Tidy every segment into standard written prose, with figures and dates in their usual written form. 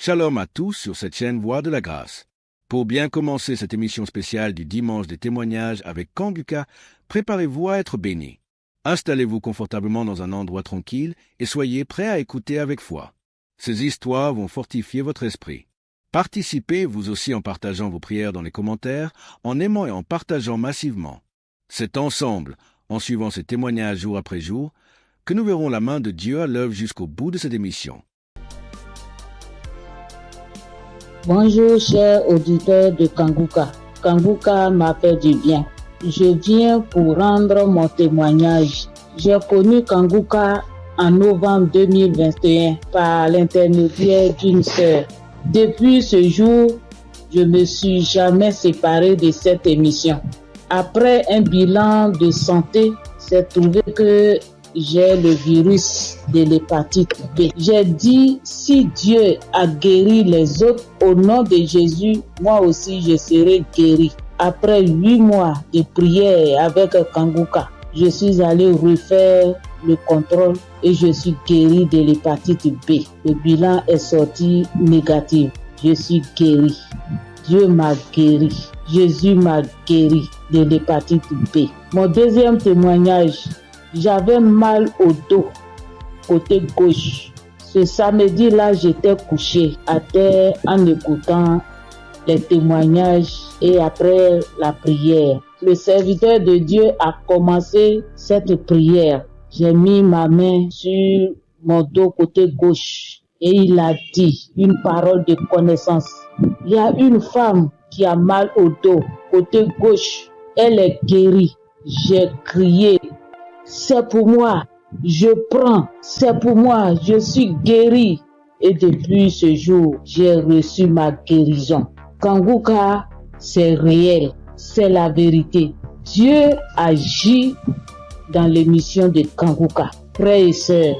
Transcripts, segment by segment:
Shalom à tous sur cette chaîne Voix de la Grâce. Pour bien commencer cette émission spéciale du dimanche des témoignages avec Kanguka, préparez-vous à être bénis. Installez-vous confortablement dans un endroit tranquille et soyez prêts à écouter avec foi. Ces histoires vont fortifier votre esprit. Participez vous aussi en partageant vos prières dans les commentaires, en aimant et en partageant massivement. C'est ensemble, en suivant ces témoignages jour après jour, que nous verrons la main de Dieu à l'œuvre jusqu'au bout de cette émission. Bonjour chers auditeurs de Kanguka. Kanguka m'a fait du bien. Je viens pour rendre mon témoignage. J'ai connu Kanguka en novembre 2021 par l'intermédiaire d'une sœur. Depuis ce jour, je ne me suis jamais séparé de cette émission. Après un bilan de santé, c'est trouvé que j'ai le virus de l'hépatite B. J'ai dit, si Dieu a guéri les autres, au nom de Jésus, moi aussi je serai guéri. Après 8 mois de prière avec Kanguka, je suis allé refaire le contrôle et je suis guéri de l'hépatite B. Le bilan est sorti négatif. Je suis guéri. Dieu m'a guéri. Jésus m'a guéri de l'hépatite B. Mon deuxième témoignage, j'avais mal au dos, côté gauche. Ce samedi-là, j'étais couché à terre en écoutant les témoignages et après la prière. Le serviteur de Dieu a commencé cette prière. J'ai mis ma main sur mon dos côté gauche et il a dit une parole de connaissance. Il y a une femme qui a mal au dos, côté gauche. Elle est guérie. J'ai crié. C'est pour moi, je prends, c'est pour moi, je suis guéri. Et depuis ce jour, j'ai reçu ma guérison. Kanguka, c'est réel, c'est la vérité. Dieu agit dans l'émission de Kanguka. Frères et sœurs,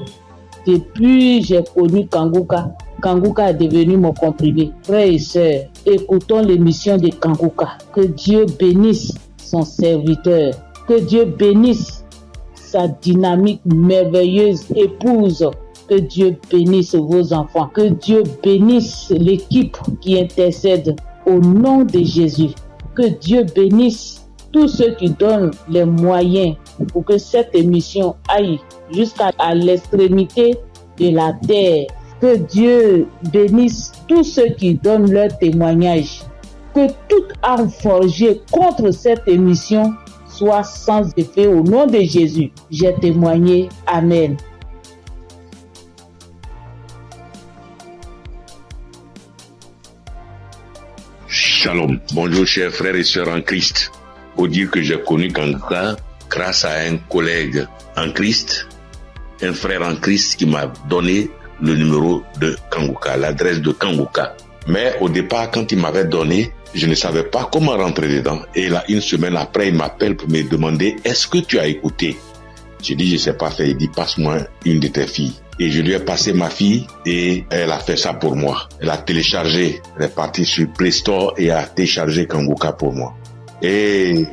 depuis que j'ai connu Kanguka, Kanguka est devenu mon comprimé. Frères et sœurs, écoutons l'émission de Kanguka. Que Dieu bénisse son serviteur, que Dieu bénisse sa dynamique merveilleuse épouse. Que Dieu bénisse vos enfants. Que Dieu bénisse l'équipe qui intercède au nom de Jésus. Que Dieu bénisse tous ceux qui donnent les moyens pour que cette émission aille jusqu'à l'extrémité de la terre. Que Dieu bénisse tous ceux qui donnent leur témoignage. Que toute arme forgée contre cette émission soit sans effet au nom de Jésus. J'ai témoigné. Amen. Shalom. Bonjour chers frères et sœurs en Christ. Faut dire que j'ai connu Kanguka grâce à un collègue en Christ, un frère en Christ qui m'a donné le numéro de Kanguka, l'adresse de Kanguka. Mais au départ, quand il m'avait donné, je ne savais pas comment rentrer dedans. Et là, une semaine après, il m'appelle pour me demander, est-ce que tu as écouté? J'ai dit, je ne sais pas faire. Il dit, passe-moi une de tes filles. Et je lui ai passé ma fille et elle a fait ça pour moi. Elle a téléchargé, elle est partie sur Play Store et a téléchargé Kanguka pour moi. Et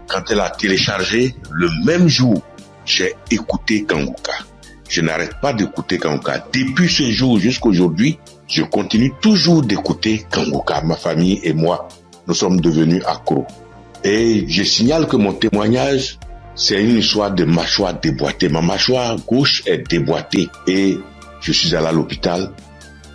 quand elle a téléchargé, le même jour, j'ai écouté Kanguka. Je n'arrête pas d'écouter Kanguka. Depuis ce jour jusqu'à aujourd'hui, je continue toujours d'écouter Kanguka. Ma famille et moi, nous sommes devenus accros. Et je signale que mon témoignage, c'est une histoire de mâchoire déboîtée. Ma mâchoire gauche est déboîtée et je suis allé à l'hôpital.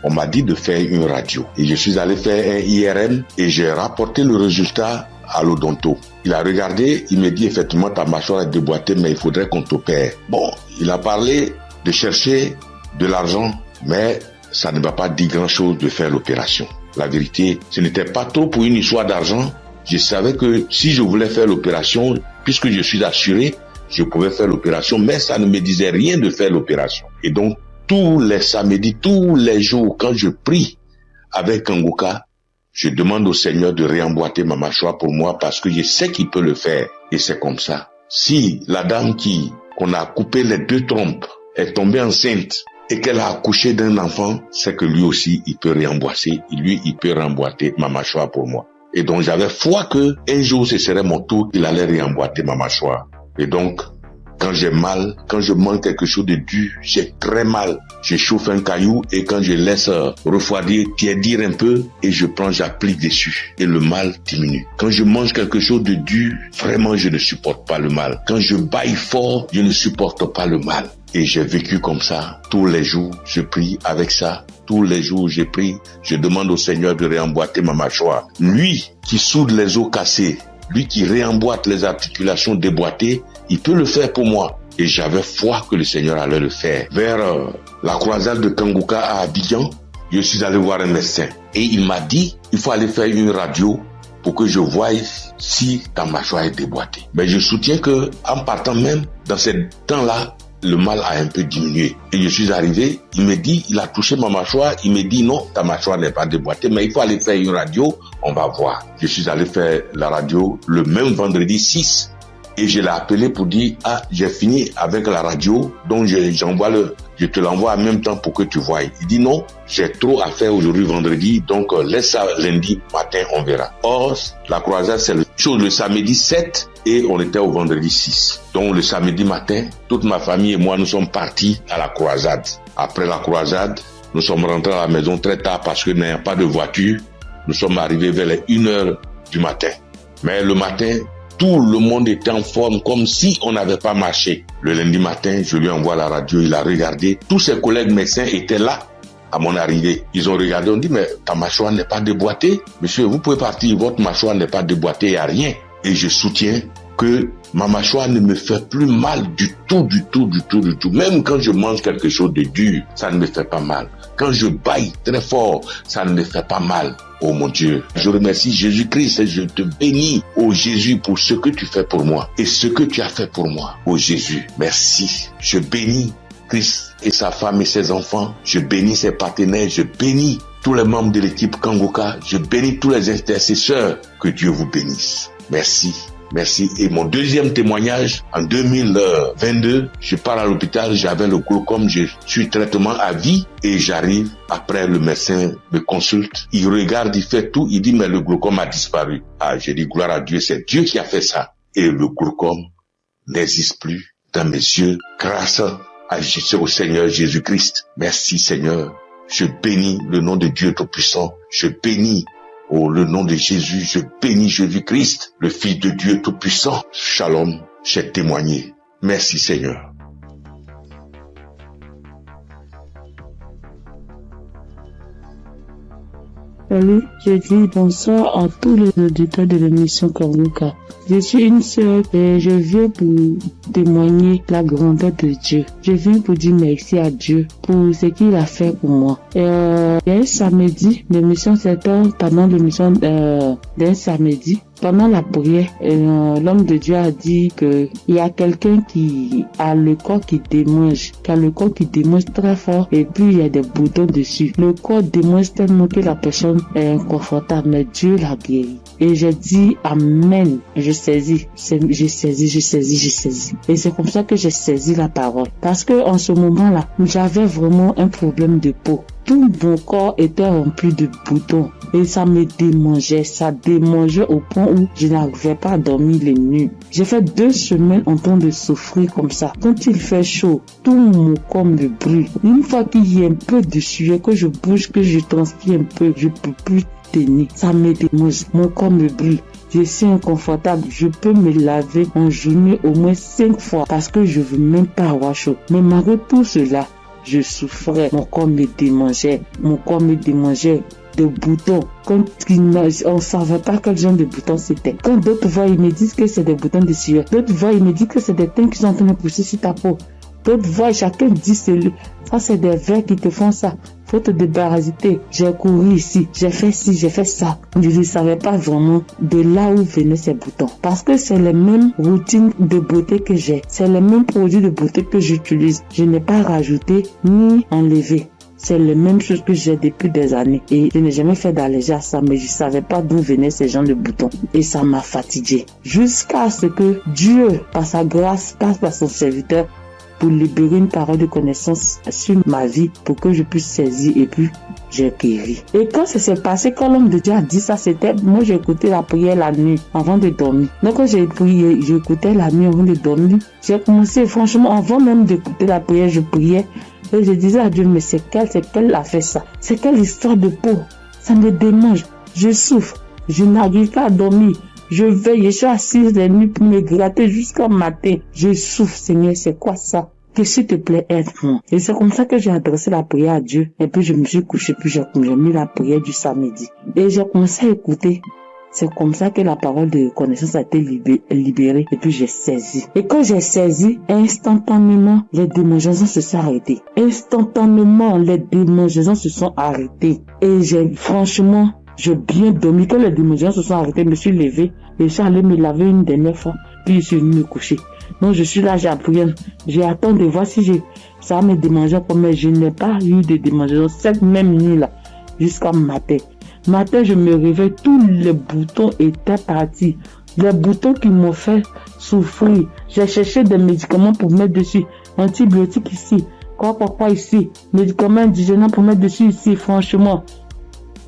On m'a dit de faire une radio. Et je suis allé faire un IRM et j'ai rapporté le résultat à l'odonto. Il a regardé, il me dit effectivement ta mâchoire est déboîtée mais il faudrait qu'on t'opère. Bon, il a parlé de chercher de l'argent mais ça ne m'a pas dit grand-chose de faire l'opération. La vérité, ce n'était pas trop pour une histoire d'argent. Je savais que si je voulais faire l'opération, puisque je suis assuré, je pouvais faire l'opération, mais ça ne me disait rien de faire l'opération. Et donc, tous les samedis, tous les jours, quand je prie avec Kanguka, je demande au Seigneur de réemboîter ma mâchoire pour moi parce que je sais qu'il peut le faire. Et c'est comme ça. Si la dame qu'on a coupé les 2 trompes est tombée enceinte et qu'elle a accouché d'un enfant, c'est que lui aussi, il peut réemboîter. Lui, il peut réemboîter ma mâchoire pour moi. Et donc, j'avais foi que un jour, ce serait mon tour, il allait réemboîter ma mâchoire. Et donc, Quand j'ai mal, quand je mange quelque chose de dur, j'ai très mal. Je chauffe un caillou et quand je laisse refroidir, tiédir un peu et j'applique dessus et le mal diminue. Quand je mange quelque chose de dur, vraiment je ne supporte pas le mal. Quand je baille fort, je ne supporte pas le mal. Et j'ai vécu comme ça. Tous les jours, je prie avec ça. Tous les jours, je prie. Je demande au Seigneur de réemboîter ma mâchoire. Lui qui soude les os cassés, lui qui réemboîte les articulations déboîtées, il peut le faire pour moi. Et j'avais foi que le Seigneur allait le faire. Vers la croisade de Kangouka à Abidjan, je suis allé voir un médecin. Et il m'a dit, il faut aller faire une radio pour que je voie si ta mâchoire est déboîtée. Mais je soutiens que en partant même, dans ce temps-là, le mal a un peu diminué. Et je suis arrivé, il me dit, il a touché ma mâchoire, il me dit non, ta mâchoire n'est pas déboîtée, mais il faut aller faire une radio, on va voir. Je suis allé faire la radio le même vendredi 6 et je l'ai appelé pour dire, j'ai fini avec la radio, donc je te l'envoie en même temps pour que tu voies. Il dit non, j'ai trop à faire aujourd'hui vendredi, donc laisse ça lundi matin, on verra. Or, la croisade, c'est le samedi 7 et on était au vendredi 6. Donc le samedi matin, toute ma famille et moi, nous sommes partis à la croisade. Après la croisade, nous sommes rentrés à la maison très tard parce que n'ayant pas de voiture, nous sommes arrivés vers les 1h du matin. Mais le matin, tout le monde était en forme comme si on n'avait pas marché. Le lundi matin, je lui envoie la radio, il a regardé. Tous ses collègues médecins étaient là à mon arrivée. Ils ont regardé, on dit, mais ta mâchoire n'est pas déboîtée. Monsieur, vous pouvez partir, votre mâchoire n'est pas déboîtée, il n'y a rien. Et je soutiens que ma mâchoire ne me fait plus mal du tout. Même quand je mange quelque chose de dur, ça ne me fait pas mal. Quand je baille très fort, ça ne me fait pas mal. Oh mon Dieu, je remercie Jésus-Christ et je te bénis, oh Jésus, pour ce que tu fais pour moi et ce que tu as fait pour moi. Oh Jésus, merci. Je bénis Christ et sa femme et ses enfants. Je bénis ses partenaires. Je bénis tous les membres de l'équipe Kangouka. Je bénis tous les intercesseurs. Que Dieu vous bénisse. Merci. Merci. Et mon deuxième témoignage, en 2022, je pars à l'hôpital, j'avais le glaucome, je suis traitement à vie et j'arrive, après le médecin me consulte, il regarde, il fait tout, il dit mais le glaucome a disparu. J'ai dit gloire à Dieu, c'est Dieu qui a fait ça. Et le glaucome n'existe plus dans mes yeux grâce au Seigneur Jésus-Christ. Merci Seigneur. Je bénis le nom de Dieu Tout-Puissant. Je bénis le nom de Jésus, je bénis Jésus-Christ, le Fils de Dieu Tout-Puissant. Shalom, j'ai témoigné. Merci Seigneur. Salut, je dis bonsoir à tous les auditeurs de l'émission Kangouka. Je suis une sœur et je viens pour témoigner la grandeur de Dieu. Je viens pour dire merci à Dieu pour ce qu'il a fait pour moi. Il y a un samedi, l'émission c'était pendant l'émission d'un samedi. Pendant la prière, l'homme de Dieu a dit que il y a quelqu'un qui a le corps qui démange, très fort et puis il y a des boutons dessus. Le corps démange tellement que la personne est inconfortable, mais Dieu l'a guéri. Et j'ai dit amen. J'ai saisi. Et c'est comme ça que j'ai saisi la parole. Parce que en ce moment-là, j'avais vraiment un problème de peau. Tout mon corps était rempli de boutons et ça me démangeait. Ça démangeait au point où je n'arrivais pas à dormir les nuits. J'ai fait 2 semaines en train de souffrir comme ça. Quand il fait chaud, tout mon corps me brûle. Une fois qu'il y a un peu de sueur, que je bouge, que je transpire un peu, je peux plus tenir. Ça me démange. Mon corps me brûle. Je suis inconfortable. Je peux me laver en journée au moins 5 fois parce que je veux même pas avoir chaud. Mais malgré tout cela, je souffrais, mon corps me démangeait de boutons. Quand on ne savait pas quel genre de boutons c'était. Quand d'autres voient, ils me disent que c'est des boutons de sueur. D'autres voient, ils me disent que c'est des teintes qui sont en train de pousser sur ta peau. D'autres voient, chacun dit ça c'est des vers qui te font ça. Faut te débarrasser. J'ai couru ici, j'ai fait ci, j'ai fait ça. Je ne savais pas vraiment de là où venaient ces boutons. Parce que c'est les mêmes routines de beauté que j'ai. C'est les mêmes produits de beauté que j'utilise. Je n'ai pas rajouté ni enlevé. C'est les mêmes choses que j'ai depuis des années. Et je n'ai jamais fait d'allergie à ça, mais je ne savais pas d'où venaient ces gens de boutons. Et ça m'a fatigué. Jusqu'à ce que Dieu, par sa grâce, passe par son serviteur, pour libérer une parole de connaissance sur ma vie pour que je puisse saisir et puis j'ai guéri. Et quand ça s'est passé, quand l'homme de Dieu a dit ça, c'était, moi j'ai écouté la prière la nuit avant de dormir. Donc quand j'ai prié, j'écoutais la nuit avant de dormir. J'ai commencé, franchement, avant même d'écouter la prière, je priais. Et je disais à Dieu, mais c'est quelle a fait ça? C'est quelle histoire de peau? Ça me démange. Je souffre. Je n'arrive pas à dormir. Je veille, je suis assise la nuit pour me gratter jusqu'au matin. Je souffre, Seigneur, c'est quoi ça? Que s'il te plaît, aide-moi. Et c'est comme ça que j'ai adressé la prière à Dieu. Et puis je me suis couché, puis j'ai mis la prière du samedi. Et j'ai commencé à écouter. C'est comme ça que la parole de connaissance a été libérée. Et puis j'ai saisi. Et quand j'ai saisi, instantanément, les démangeaisons se sont arrêtées. Instantanément, les démangeaisons se sont arrêtées. Et j'ai bien dormi. Quand les démangeaisons se sont arrêtées, je me suis levé. Et je suis allé me laver une dernière fois. Puis je suis venu me coucher. Donc je suis là, j'ai appris. J'ai attendu de voir si ça me démangeait. Mais je n'ai pas eu de démangeaisons cette même nuit-là. Jusqu'à matin. Matin, je me réveille, tous les boutons étaient partis. Les boutons qui m'ont fait souffrir. J'ai cherché des médicaments pour mettre dessus. Antibiotiques ici. Quoi ici. Médicaments indigènes pour mettre dessus ici. Franchement,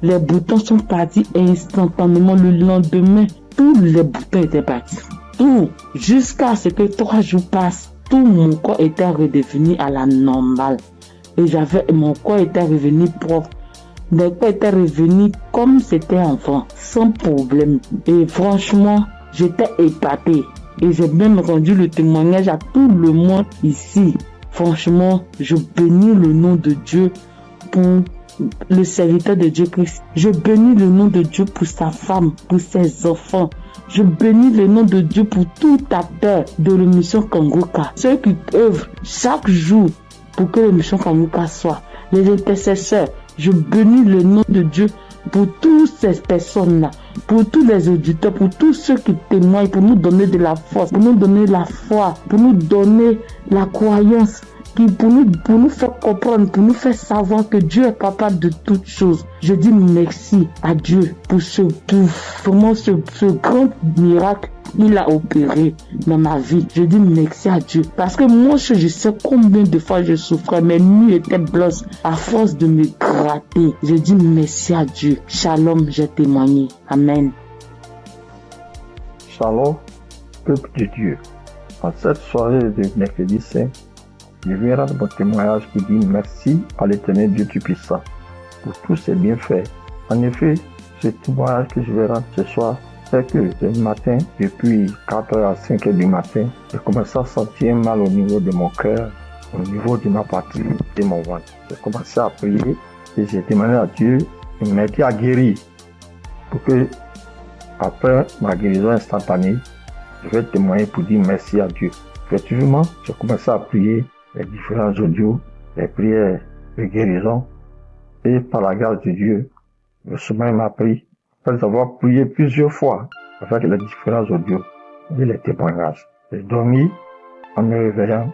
les boutons sont partis instantanément. Le lendemain, tous les boutons étaient partis. Tout. Jusqu'à ce que 3 jours passent. Tout mon corps était redevenu à la normale. Et mon corps était revenu propre. Mon corps était revenu comme c'était enfant, sans problème. Et franchement, j'étais épatée. Et j'ai même rendu le témoignage à tout le monde ici. Franchement, je bénis le nom de Dieu pour le serviteur de Dieu Christ. Je bénis le nom de Dieu pour sa femme, pour ses enfants. Je bénis le nom de Dieu pour tout acteur de l'émission Kanguka. Ceux qui œuvrent chaque jour pour que l'émission Kanguka soit. Les intercesseurs. Je bénis le nom de Dieu pour toutes ces personnes-là, pour tous les auditeurs, pour tous ceux qui témoignent, pour nous donner de la force, pour nous donner la foi, pour nous donner la croyance, pour nous faire comprendre, pour nous faire savoir que Dieu est capable de toutes choses. Je dis merci à Dieu pour ce grand miracle qu'il a opéré dans ma vie. Je dis merci à Dieu. Parce que moi, je sais combien de fois je souffrais. Mes nuits étaient blanches à force de me gratter. Je dis merci à Dieu. Shalom, j'ai témoigné. Amen. Shalom, peuple de Dieu. En cette soirée de mercredi saint, je viens rendre mon témoignage pour dire merci à l'Éternel Dieu Tout-Puissant pour tous ses bienfaits. En effet, ce témoignage que je vais rendre ce soir, c'est que le matin, depuis 4h à 5h du matin, j'ai commencé à sentir mal au niveau de mon cœur, au niveau de ma partie, de mon ventre. J'ai commencé à prier et j'ai demandé à Dieu de m'aider à guérir pour que, après ma guérison instantanée, je vais témoigner pour dire merci à Dieu. Effectivement, j'ai commencé à prier les différents audios, les prières de guérison, et par la grâce de Dieu, le sommeil m'a pris, après avoir prié plusieurs fois avec les différents audios et les témoignages. J'ai dormi en me réveillant,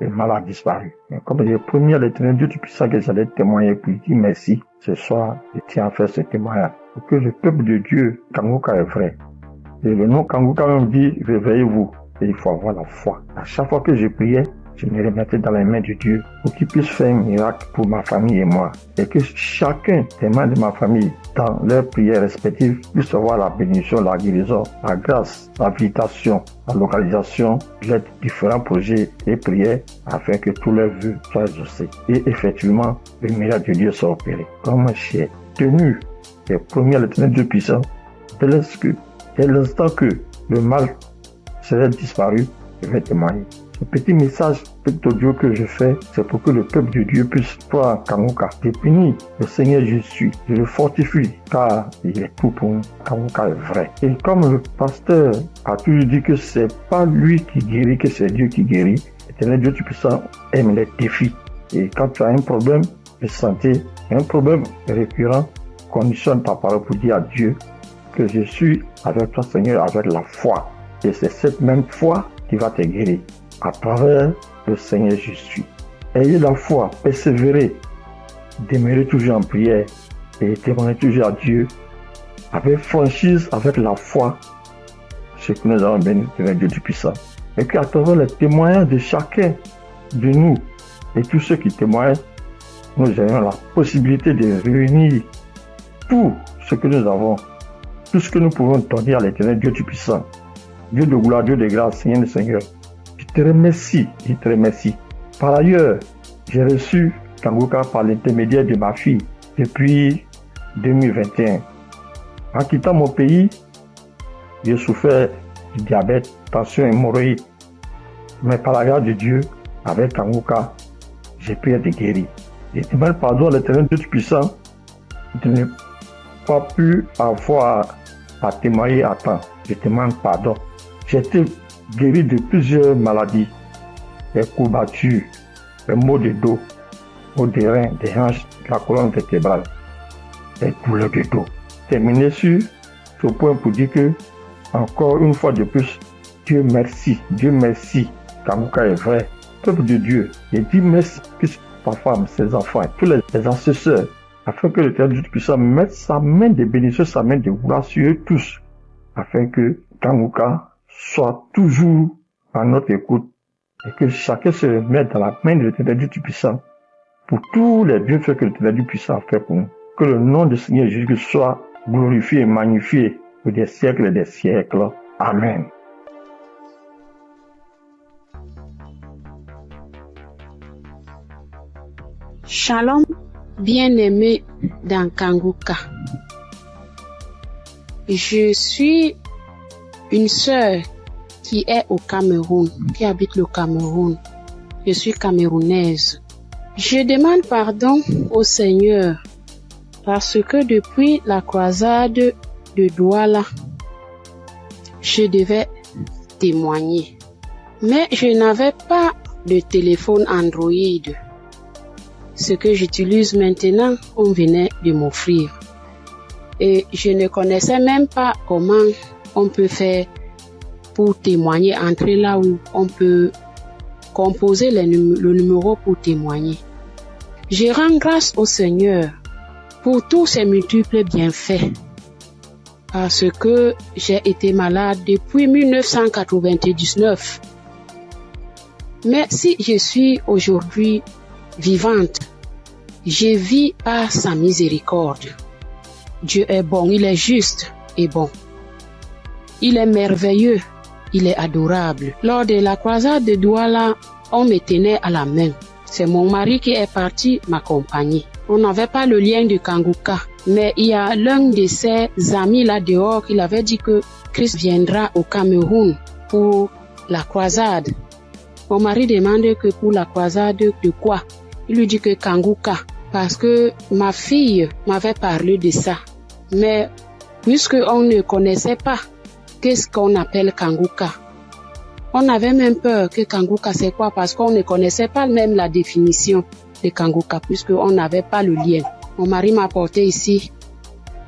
le mal a disparu. Mais comme j'ai promis à l'Éternel Dieu Tout-Puissant que j'allais témoigner pour dire merci, ce soir, je tiens à faire ce témoignage pour que le peuple de Dieu, Kanguka est vrai. Et le nom Kanguka même dit, réveillez-vous. Et il faut avoir la foi. À chaque fois que je priais, je me remettais dans les mains de Dieu pour qu'il puisse faire un miracle pour ma famille et moi. Et que chacun des membres de ma famille, dans leurs prières respectives, puisse avoir la bénédiction, la guérison, la grâce, la visitation, la localisation, les différents projets et prières afin que tous leurs vœux soient exaucés. Et effectivement, le miracle de Dieu soit opéré. Comme j'ai tenu les premiers à l'Éternel Dieu puissant, dès l'instant que le mal serait disparu, je vais témoigner. Ce petit message, petit audio que je fais, c'est pour que le peuple de Dieu puisse croire en Kanguka. Je bénis le Seigneur Jésus, je le fortifie, car il est tout pour nous. Kanguka est vrai. Et comme le pasteur a toujours dit que c'est pas lui qui guérit, que c'est Dieu qui guérit, l'Éternel Dieu Tout-Puissant aime les défis. Et quand tu as un problème de santé, un problème récurrent, conditionne ta parole pour dire à Dieu que je suis avec toi, Seigneur, avec la foi. Et c'est cette même foi qui va te guérir. À travers le Seigneur Jésus. Ayez la foi, persévérez, demeurez toujours en prière et témoignez toujours à Dieu avec franchise, avec la foi, ce que nous avons béni de Dieu Tout-Puissant. Et qu'à travers les témoignages de chacun de nous et tous ceux qui témoignent, nous ayons la possibilité de réunir tout ce que nous avons, tout ce que nous pouvons donner à l'Éternel Dieu Tout-Puissant, Dieu de gloire, Dieu de grâce, Seigneur le Seigneur. Je te remercie. Par ailleurs, j'ai reçu Kanguka par l'intermédiaire de ma fille depuis 2021. En quittant mon pays, j'ai souffert du diabète, tension, hémorroïde. Mais par la grâce de Dieu, avec Kanguka, j'ai pu être guéri. Je demande pardon à l'Éternel Dieu Tout-Puissant de ne pas pu avoir à témoigner à temps. Je demande pardon. J'ai été guéri de plusieurs maladies, des courbatures, des maux de dos, maux des reins, des hanches, de la colonne vertébrale, des douleurs de dos. Terminé sur ce point pour dire que, encore une fois de plus, Dieu merci, Kanguka est vrai. Peuple de Dieu, je dis merci que sa femme, ses enfants, tous les ancêtres, afin que l'Éternel Dieu puisse mettre sa main de bénédiction, sa main de gloire sur eux tous, afin que Kanguka soit toujours à notre écoute et que chacun se remette dans la main de l'Éternel Dieu Tout-Puissant pour tous les bienfaits que l'Éternel Dieu Puissant a fait pour nous. Que le nom du Seigneur Jésus soit glorifié et magnifié pour des siècles et des siècles. Amen. Shalom, bien-aimé dans Kanguka. Je suis une sœur qui est au Cameroun, qui habite le Cameroun. Je suis camerounaise. Je demande pardon au Seigneur parce que depuis la croisade de Douala, je devais témoigner. Mais je n'avais pas de téléphone Android. Ce que j'utilise maintenant, on venait de m'offrir. Et je ne connaissais même pas comment on peut faire pour témoigner, entrer là où on peut composer le numéro pour témoigner. Je rends grâce au Seigneur pour tous ses multiples bienfaits. Parce que j'ai été malade depuis 1999. Mais si je suis aujourd'hui vivante, je vis par sa miséricorde. Dieu est bon, il est juste et bon. Il est merveilleux, il est adorable. Lors de la croisade de Douala, on me tenait à la main. C'est mon mari qui est parti m'accompagner. On n'avait pas le lien de Kanguka, mais il y a l'un de ses amis là dehors qui avait dit que Christ viendra au Cameroun pour la croisade. Mon mari demande que pour la croisade de quoi? Il lui dit que Kanguka, parce que ma fille m'avait parlé de ça. Mais puisque on ne connaissait pas qu'est-ce qu'on appelle Kanguka, on avait même peur que Kanguka c'est quoi, parce qu'on ne connaissait pas même la définition de Kanguka, puisqu'on n'avait pas le lien. Mon mari m'a porté ici,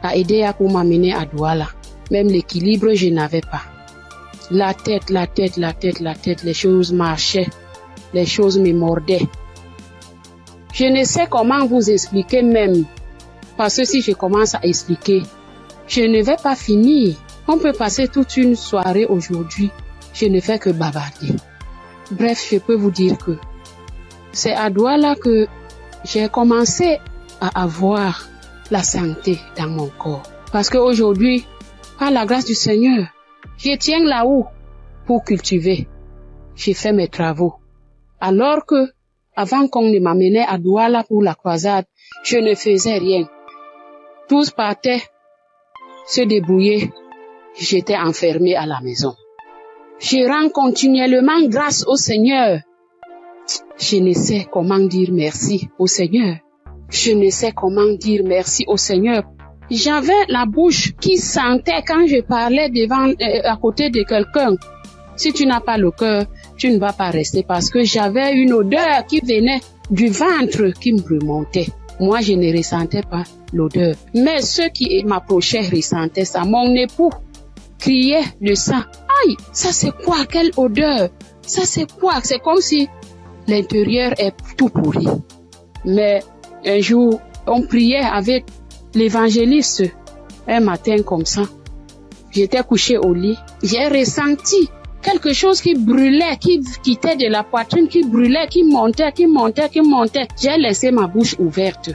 a aidé pour m'amener à Douala. Même l'équilibre, je n'avais pas. La tête, les choses marchaient, les choses me mordaient. Je ne sais comment vous expliquer même, parce que si je commence à expliquer, je ne vais pas finir. On peut passer toute une soirée aujourd'hui, je ne fais que bavarder. Bref, je peux vous dire que c'est à Douala que j'ai commencé à avoir la santé dans mon corps. Parce qu'aujourd'hui, par la grâce du Seigneur, je tiens là-haut pour cultiver. J'ai fait mes travaux. Alors que, avant qu'on ne m'amenait à Douala pour la croisade, je ne faisais rien. Tous partaient se débrouiller. J'étais enfermée à la maison. Je rends continuellement grâce au Seigneur. Je ne sais comment dire merci au Seigneur. Je ne sais comment dire merci au Seigneur. J'avais la bouche qui sentait quand je parlais à côté de quelqu'un. Si tu n'as pas le cœur, tu ne vas pas rester, parce que j'avais une odeur qui venait du ventre qui me remontait. Moi, je ne ressentais pas l'odeur. Mais ceux qui m'approchaient ressentaient ça. Mon époux criait de ça. Aïe, ça c'est quoi? Quelle odeur? Ça c'est quoi? C'est comme si l'intérieur est tout pourri. Mais un jour, on priait avec l'évangéliste. Un matin comme ça, j'étais couchée au lit. J'ai ressenti quelque chose qui brûlait, qui quittait de la poitrine, qui brûlait, qui montait. J'ai laissé ma bouche ouverte.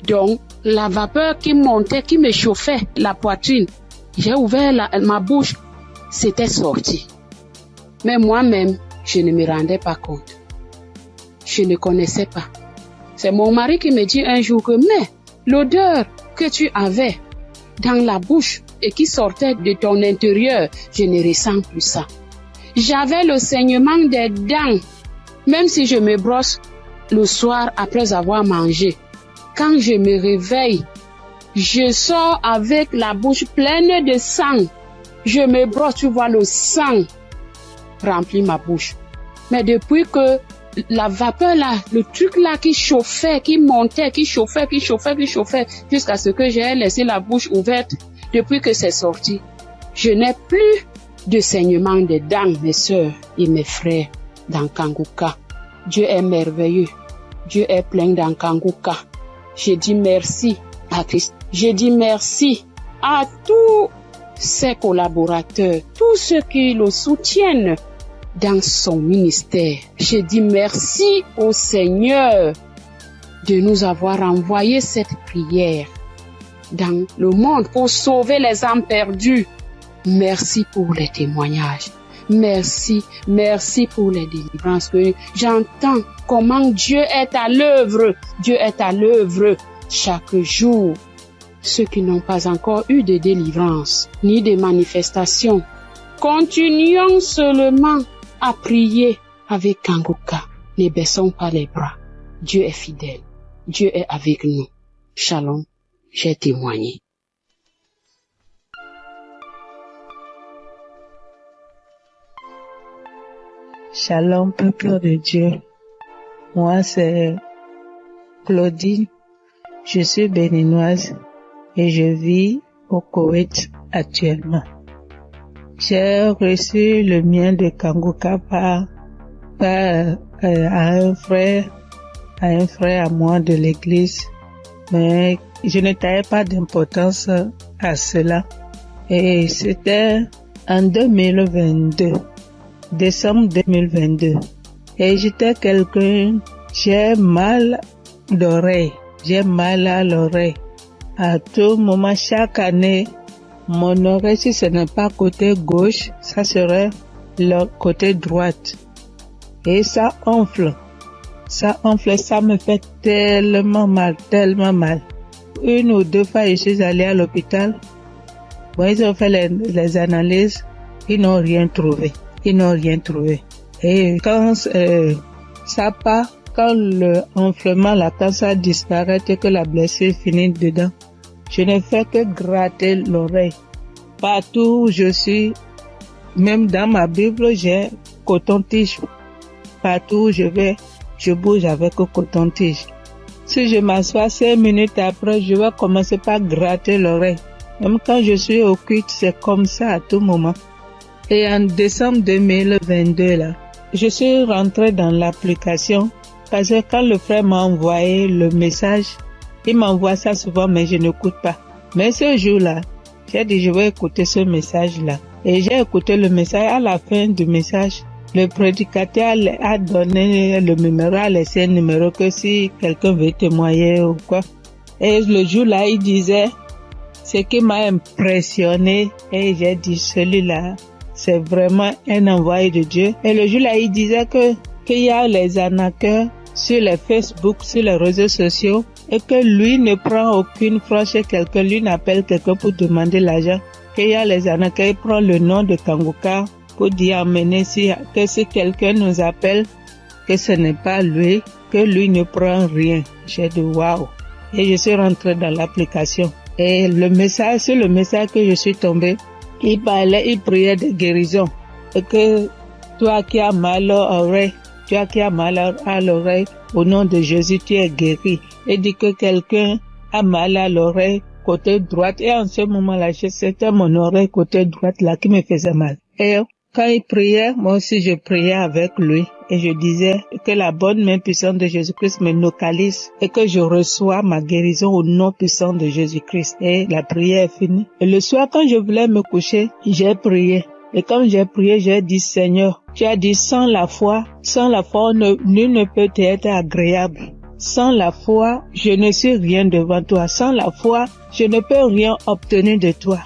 Donc, la vapeur qui montait, qui me chauffait la poitrine, j'ai ouvert ma bouche, c'était sorti. Mais moi-même, je ne me rendais pas compte. Je ne connaissais pas. C'est mon mari qui me dit un jour que, mais l'odeur que tu avais dans la bouche et qui sortait de ton intérieur, je ne ressens plus ça. J'avais le saignement des dents, même si je me brosse le soir après avoir mangé. Quand je me réveille, je sors avec la bouche pleine de sang. Je me brosse, tu vois, le sang remplit ma bouche. Mais depuis que la vapeur là, le truc là qui chauffait, qui montait, qui chauffait, jusqu'à ce que j'ai laissé la bouche ouverte, depuis que c'est sorti, je n'ai plus de saignement des dents, mes sœurs et mes frères dans Kanguka. Dieu est merveilleux. Dieu est plein dans Kanguka. Je dis merci à Christ. Je dis merci à tous ses collaborateurs, tous ceux qui le soutiennent dans son ministère. Je dis merci au Seigneur de nous avoir envoyé cette prière dans le monde pour sauver les âmes perdues. Merci pour les témoignages. Merci pour les délivrances. J'entends comment Dieu est à l'œuvre. Dieu est à l'œuvre chaque jour. Ceux qui n'ont pas encore eu de délivrance ni de manifestation, continuons seulement à prier avec Kanguka. Ne baissons pas les bras. Dieu est fidèle. Dieu est avec nous. Shalom, j'ai témoigné. Shalom, peuple de Dieu. Moi, c'est Claudine. Je suis béninoise et je vis au Koweït actuellement. J'ai reçu le mien de Kanguka par un frère à moi de l'église, mais je ne taillais pas d'importance à cela. Et c'était en 2022, décembre 2022. Et j'étais quelqu'un, j'ai mal d'oreille, j'ai mal à l'oreille. À tout moment, chaque année, mon oreille, si ce n'est pas côté gauche, ça serait le côté droite. Et ça enfle. Ça me fait tellement mal. Une ou deux fois, je suis allée à l'hôpital. Bon, ils ont fait les analyses. Ils n'ont rien trouvé. Et quand ça part, quand le enflement, quand ça disparaît et que la blessure finit dedans, je ne fais que gratter l'oreille. Partout où je suis, même dans ma Bible, j'ai coton-tige. Partout où je vais, je bouge avec le coton-tige. Si je m'assois 5 minutes après, je vais commencer par gratter l'oreille. Même quand je suis au culte, c'est comme ça à tout moment. Et en décembre 2022, là, je suis rentrée dans l'application parce que quand le frère m'a envoyé le message, il m'envoie ça souvent, mais je n'écoute pas. Mais ce jour-là, j'ai dit, je vais écouter ce message-là. Et j'ai écouté le message. À la fin du message, le prédicateur a donné le numéro, a laissé un numéro que si quelqu'un veut témoigner ou quoi. Et le jour-là, il disait, ce qui m'a impressionné, et j'ai dit, celui-là, c'est vraiment un envoyé de Dieu. Et le jour-là, il disait qu'il y a les arnaqueurs sur les Facebook, sur les réseaux sociaux, et que lui ne prend aucune franche chez quelqu'un, lui n'appelle quelqu'un pour demander l'argent, qu'il y a les arnaqueurs, il prend le nom de Kanguka pour dire amener que si quelqu'un nous appelle, que ce n'est pas lui, que lui ne prend rien. J'ai dit waouh. Et je suis rentrée dans l'application. Et sur le message que je suis tombée, il priait de guérison. Et que toi qui as mal à l'oreille, au nom de Jésus, tu es guéri. Et dit que quelqu'un a mal à l'oreille côté droite. Et en ce moment-là, c'était mon oreille côté droite là qui me faisait mal. Et quand il priait, moi aussi je priais avec lui. Et je disais que la bonne main puissante de Jésus-Christ me localise et que je reçois ma guérison au nom puissant de Jésus-Christ. Et la prière est finie. Et le soir, quand je voulais me coucher, j'ai prié. Et comme j'ai prié, j'ai dit, Seigneur, tu as dit, sans la foi, nul ne peut être agréable. Sans la foi, je ne suis rien devant toi. Sans la foi, je ne peux rien obtenir de toi.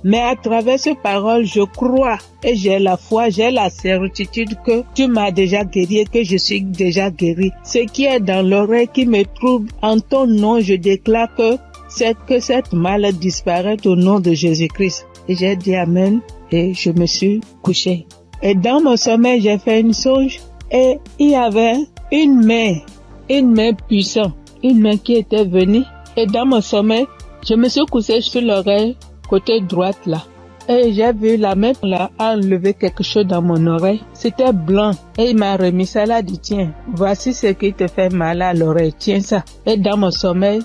Mais à travers ces paroles, je crois et j'ai la foi, j'ai la certitude que tu m'as déjà guéri et que je suis déjà guéri. Ce qui est dans l'oreille qui me trouble, en ton nom, je déclare que cette maladie disparaît au nom de Jésus-Christ. Et j'ai dit Amen et je me suis couché. Et dans mon sommeil, j'ai fait une songe et il y avait une main puissante, une main qui était venue. Et dans mon sommeil, je me suis couché sur l'oreille, côté droite là. Et j'ai vu la main là enlever quelque chose dans mon oreille. C'était blanc. Et il m'a remis ça là, dit tiens, voici ce qui te fait mal à l'oreille, tiens ça. Et dans mon sommeil,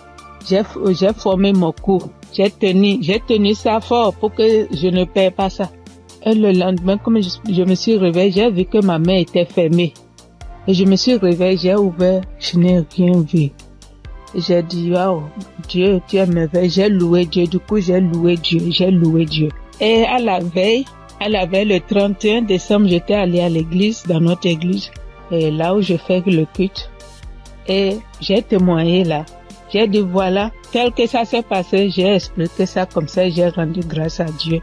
j'ai formé mon cou. J'ai tenu ça fort pour que je ne perds pas ça. Et le lendemain, comme je me suis réveillée, j'ai vu que ma main était fermée. Et je me suis réveillée, j'ai ouvert, je n'ai rien vu. J'ai dit, wow, Dieu, tu es merveilleux. J'ai loué Dieu. Du coup, j'ai loué Dieu. Et à la veille, le 31 décembre, j'étais allée à l'église, dans notre église, et là où je fais le culte. Et j'ai témoigné là. J'ai dit, voilà, tel que ça s'est passé, j'ai expliqué ça comme ça, j'ai rendu grâce à Dieu.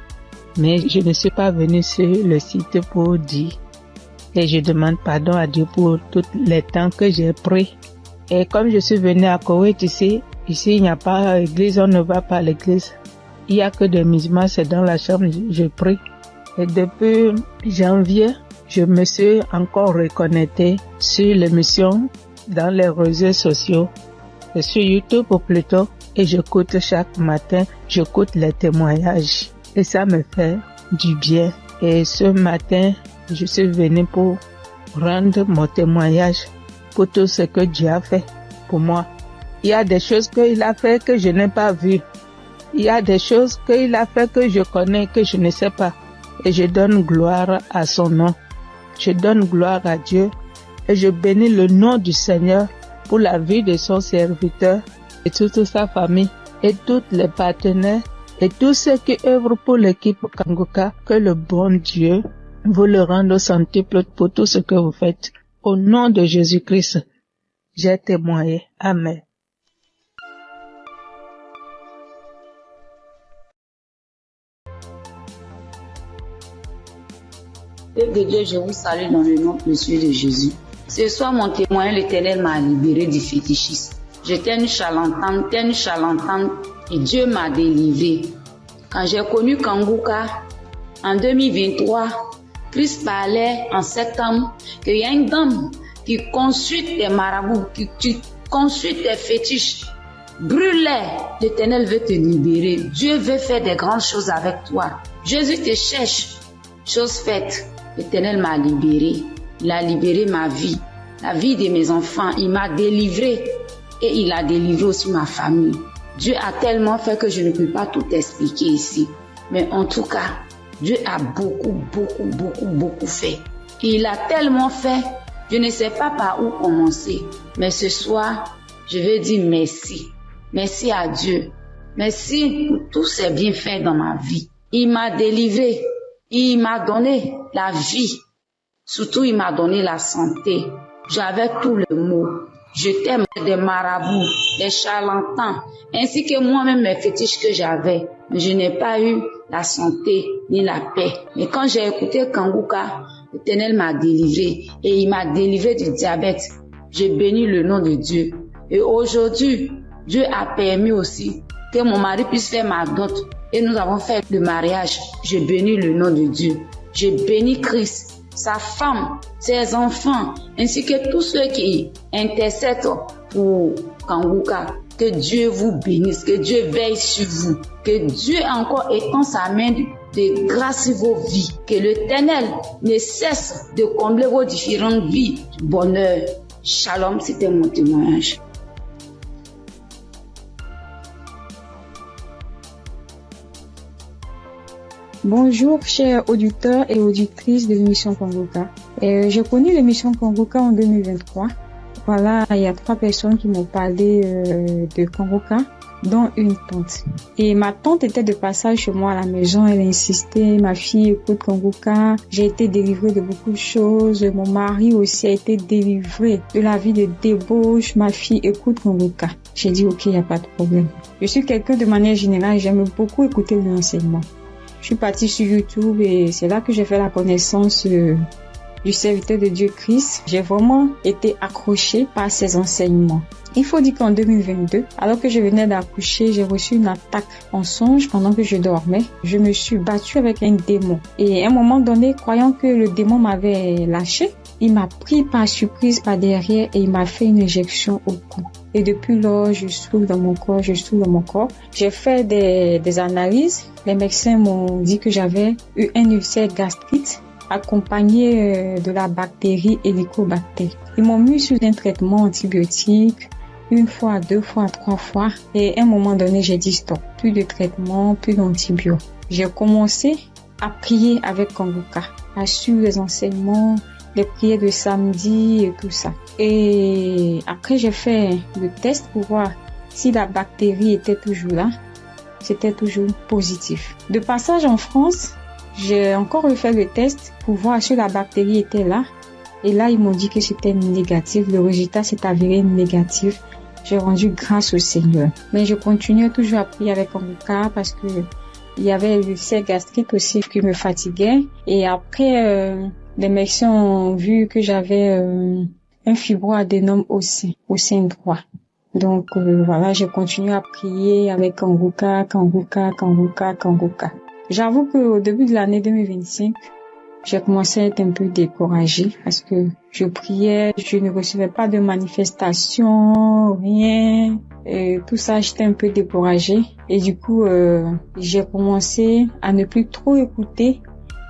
Mais je ne suis pas venue sur le site pour dire. Et je demande pardon à Dieu pour tous les temps que j'ai pris. Et comme je suis venue à Koweït ici il n'y a pas d'église, on ne va pas à l'église. Il n'y a que des musulmans, c'est dans la chambre, je prie. Et depuis janvier, je me suis encore reconnectée sur l'émission dans les réseaux sociaux, et sur YouTube plutôt, et j'écoute chaque matin, j'écoute les témoignages. Et ça me fait du bien. Et ce matin, je suis venue pour rendre mon témoignage pour tout ce que Dieu a fait pour moi. Il y a des choses qu'il a fait que je n'ai pas vues. Il y a des choses qu'il a fait que je connais, que je ne sais pas. Et je donne gloire à son nom. Je donne gloire à Dieu. Et je bénis le nom du Seigneur pour la vie de son serviteur et toute sa famille et tous les partenaires et tous ceux qui œuvrent pour l'équipe Kanguka. Que le bon Dieu vous le rende au centuple pour tout ce que vous faites. Au nom de Jésus-Christ, j'ai témoigné. Amen. Père de Dieu, je vous salue dans le nom précieux de Jésus. Ce soir, mon témoin, l'Éternel m'a libéré du fétichisme. J'étais une charlatane, et Dieu m'a délivré. Quand j'ai connu Kanguka, en 2023, Christ parlait en septembre qu'il y a une dame qui consulte des marabouts, qui consulte des fétiches. Brûle-les, l'Éternel veut te libérer. Dieu veut faire des grandes choses avec toi. Jésus te cherche. Chose faite, l'Éternel m'a libéré. Il a libéré ma vie, la vie de mes enfants. Il m'a délivré et il a délivré aussi ma famille. Dieu a tellement fait que je ne peux pas tout expliquer ici. Mais en tout cas, Dieu a beaucoup fait. Et il a tellement fait, je ne sais pas par où commencer. Mais ce soir, je veux dire merci. Merci à Dieu. Merci pour tous ses bienfaits dans ma vie. Il m'a délivré. Il m'a donné la vie. Surtout, il m'a donné la santé. J'avais tout le mot. J'étais des marabouts, des charlatans, ainsi que moi-même mes fétiches que j'avais. Mais je n'ai pas eu la santé ni la paix. Mais quand j'ai écouté Kanguka, l'Éternel m'a délivré et il m'a délivré du diabète. J'ai béni le nom de Dieu. Et aujourd'hui, Dieu a permis aussi que mon mari puisse faire ma dot. Et nous avons fait le mariage. Je bénis le nom de Dieu. Je bénis Christ, sa femme, ses enfants, ainsi que tous ceux qui intercèdent pour Kanguka. Que Dieu vous bénisse, que Dieu veille sur vous, que Dieu encore étend sa main de grâce sur vos vies, que l'Éternel ne cesse de combler vos différentes vies de bonheur. Shalom, c'était mon témoignage. Bonjour, chers auditeurs et auditrices de l'émission Kanguka. J'ai connu l'émission Kanguka en 2023. Voilà, il y a 3 personnes qui m'ont parlé de Kanguka. dont une tante. Et ma tante était de passage chez moi à la maison. Elle insistait, ma fille, écoute Kanguka, j'ai été délivrée de beaucoup de choses. Mon mari aussi a été délivré de la vie de débauche. Ma fille, écoute Kanguka. J'ai dit, ok, il n'y a pas de problème. Je suis quelqu'un de manière générale, j'aime beaucoup écouter les enseignements. Je suis partie sur YouTube et c'est là que j'ai fait la connaissance du serviteur de Dieu Christ. J'ai vraiment été accrochée par ses enseignements. Il faut dire qu'en 2022, alors que je venais d'accoucher, j'ai reçu une attaque en songe pendant que je dormais. Je me suis battue avec un démon. Et à un moment donné, croyant que le démon m'avait lâché, il m'a pris par surprise par derrière et il m'a fait une injection au cou. Et depuis lors, je souffre dans mon corps. J'ai fait des analyses. Les médecins m'ont dit que j'avais eu un ulcère gastrique accompagné de la bactérie Helicobacter. Ils m'ont mis sous un traitement antibiotique 1 fois, 2 fois, 3 fois. Et à un moment donné, j'ai dit stop. Plus de traitement, plus d'antibiotiques. J'ai commencé à prier avec Kanguka, à suivre les enseignements, les prières de samedi et tout ça. Et après, j'ai fait le test pour voir si la bactérie était toujours là. C'était toujours positif. De passage en France, j'ai encore refait le test pour voir si la bactérie était là. Et là, ils m'ont dit que c'était négatif. Le résultat s'est avéré négatif. J'ai rendu grâce au Seigneur. Mais je continuais toujours à prier avec Kanguka parce que il y avait l'ulcère gastrique aussi qui me fatiguait. Et après, les médecins ont vu que j'avais un fibroadénome au sein droit. Donc voilà, j'ai continué à prier avec Kanguka. J'avoue qu'au début de l'année 2025, j'ai commencé à être un peu découragée parce que je priais, je ne recevais pas de manifestation, rien. Et tout ça, j'étais un peu découragée. Et du coup, j'ai commencé à ne plus trop écouter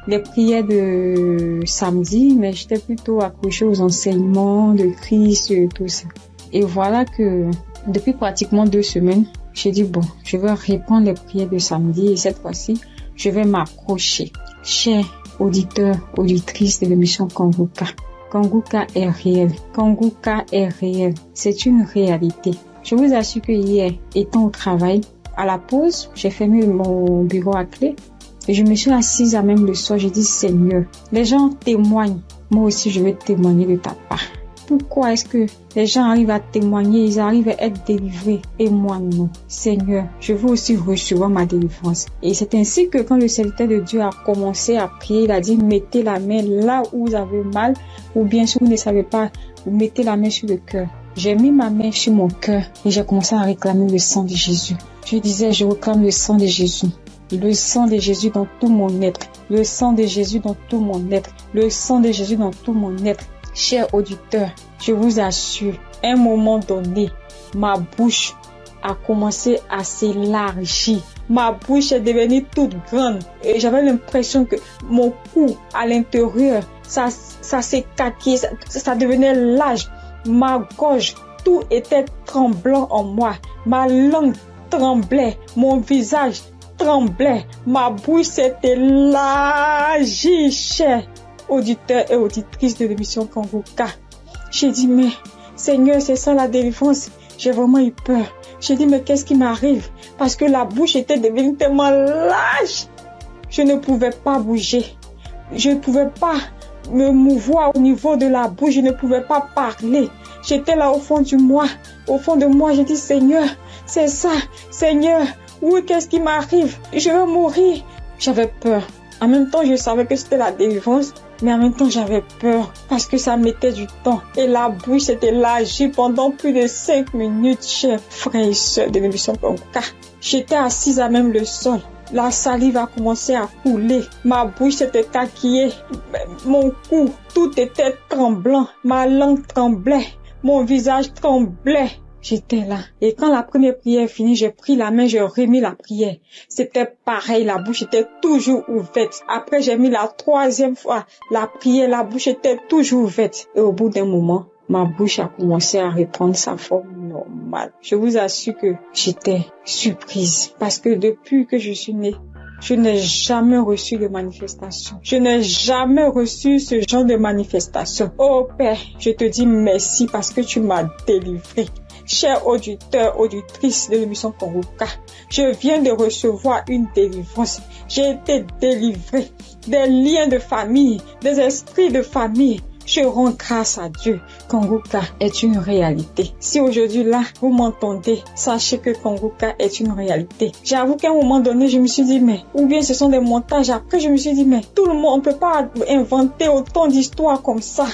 les prières de samedi, mais j'étais plutôt accrochée aux enseignements de Christ et tout ça. Et voilà que depuis pratiquement 2 semaines, j'ai dit bon, je vais reprendre les prières de samedi et cette fois-ci, je vais m'accrocher. Chers auditeurs, auditrices de l'émission Kanguka, Kanguka est réel. Kanguka est réel. C'est une réalité. Je vous assure que hier, étant au travail, à la pause, j'ai fermé mon bureau à clé et je me suis assise à même le sol. J'ai dit Seigneur, les gens témoignent. Moi aussi, je vais témoigner de ta part. Pourquoi est-ce que les gens arrivent à témoigner, ils arrivent à être délivrés et moi non? Seigneur, je veux aussi recevoir ma délivrance. Et c'est ainsi que quand le serviteur de Dieu a commencé à prier, il a dit mettez la main là où vous avez mal ou bien si vous ne savez pas, vous mettez la main sur le cœur. J'ai mis ma main sur mon cœur et j'ai commencé à réclamer le sang de Jésus. Je disais, je réclame le sang de Jésus. Le sang de Jésus dans tout mon être. Le sang de Jésus dans tout mon être. Le sang de Jésus dans tout mon être. Chers auditeurs, je vous assure, à un moment donné, ma bouche a commencé à s'élargir. Ma bouche est devenue toute grande et j'avais l'impression que mon cou à l'intérieur, ça s'écaquait, ça devenait large. Ma gorge, tout était tremblant en moi. Ma langue tremblait, mon visage tremblait, ma bouche s'est élargie, chers auditeurs et auditrices de l'émission Kanguka. J'ai dit, mais Seigneur, c'est ça la délivrance. J'ai vraiment eu peur. J'ai dit, mais qu'est-ce qui m'arrive? Parce que la bouche était devenue tellement large. Je ne pouvais pas bouger. Je ne pouvais pas me mouvoir au niveau de la bouche. Je ne pouvais pas parler. J'étais là au fond de moi. J'ai dit, Seigneur, c'est ça. Seigneur, oui, qu'est-ce qui m'arrive? Je vais mourir. J'avais peur. En même temps, je savais que c'était la délivrance. Mais en même temps, j'avais peur parce que ça mettait du temps. Et la bouche s'était élargie pendant plus de 5 minutes, chers frères et sœurs de l'émission Kanguka. J'étais assise à même le sol. La salive a commencé à couler. Ma bouche s'était taquillée. Mon cou, tout était tremblant. Ma langue tremblait. Mon visage tremblait. J'étais là. Et quand la première prière est finie, j'ai pris la main, j'ai remis la prière. C'était pareil, la bouche était toujours ouverte. Après, j'ai mis la 3e fois la prière, la bouche était toujours ouverte. Et au bout d'un moment, ma bouche a commencé à reprendre sa forme normale. Je vous assure que j'étais surprise. Parce que depuis que je suis née, je n'ai jamais reçu de manifestation. Je n'ai jamais reçu ce genre de manifestation. Oh Père, je te dis merci parce que tu m'as délivré. chers auditeurs, auditrices de l'émission Congoka, je viens de recevoir une délivrance. J'ai été délivré des liens de famille, des esprits de famille. Je rends grâce à Dieu. Congoka est une réalité. Si aujourd'hui là, vous m'entendez, sachez que Congoka est une réalité. J'avoue qu'à un moment donné, je me suis dit, mais, ou bien ce sont des montages. Après, je me suis dit, mais, tout le monde, on peut pas inventer autant d'histoires comme ça.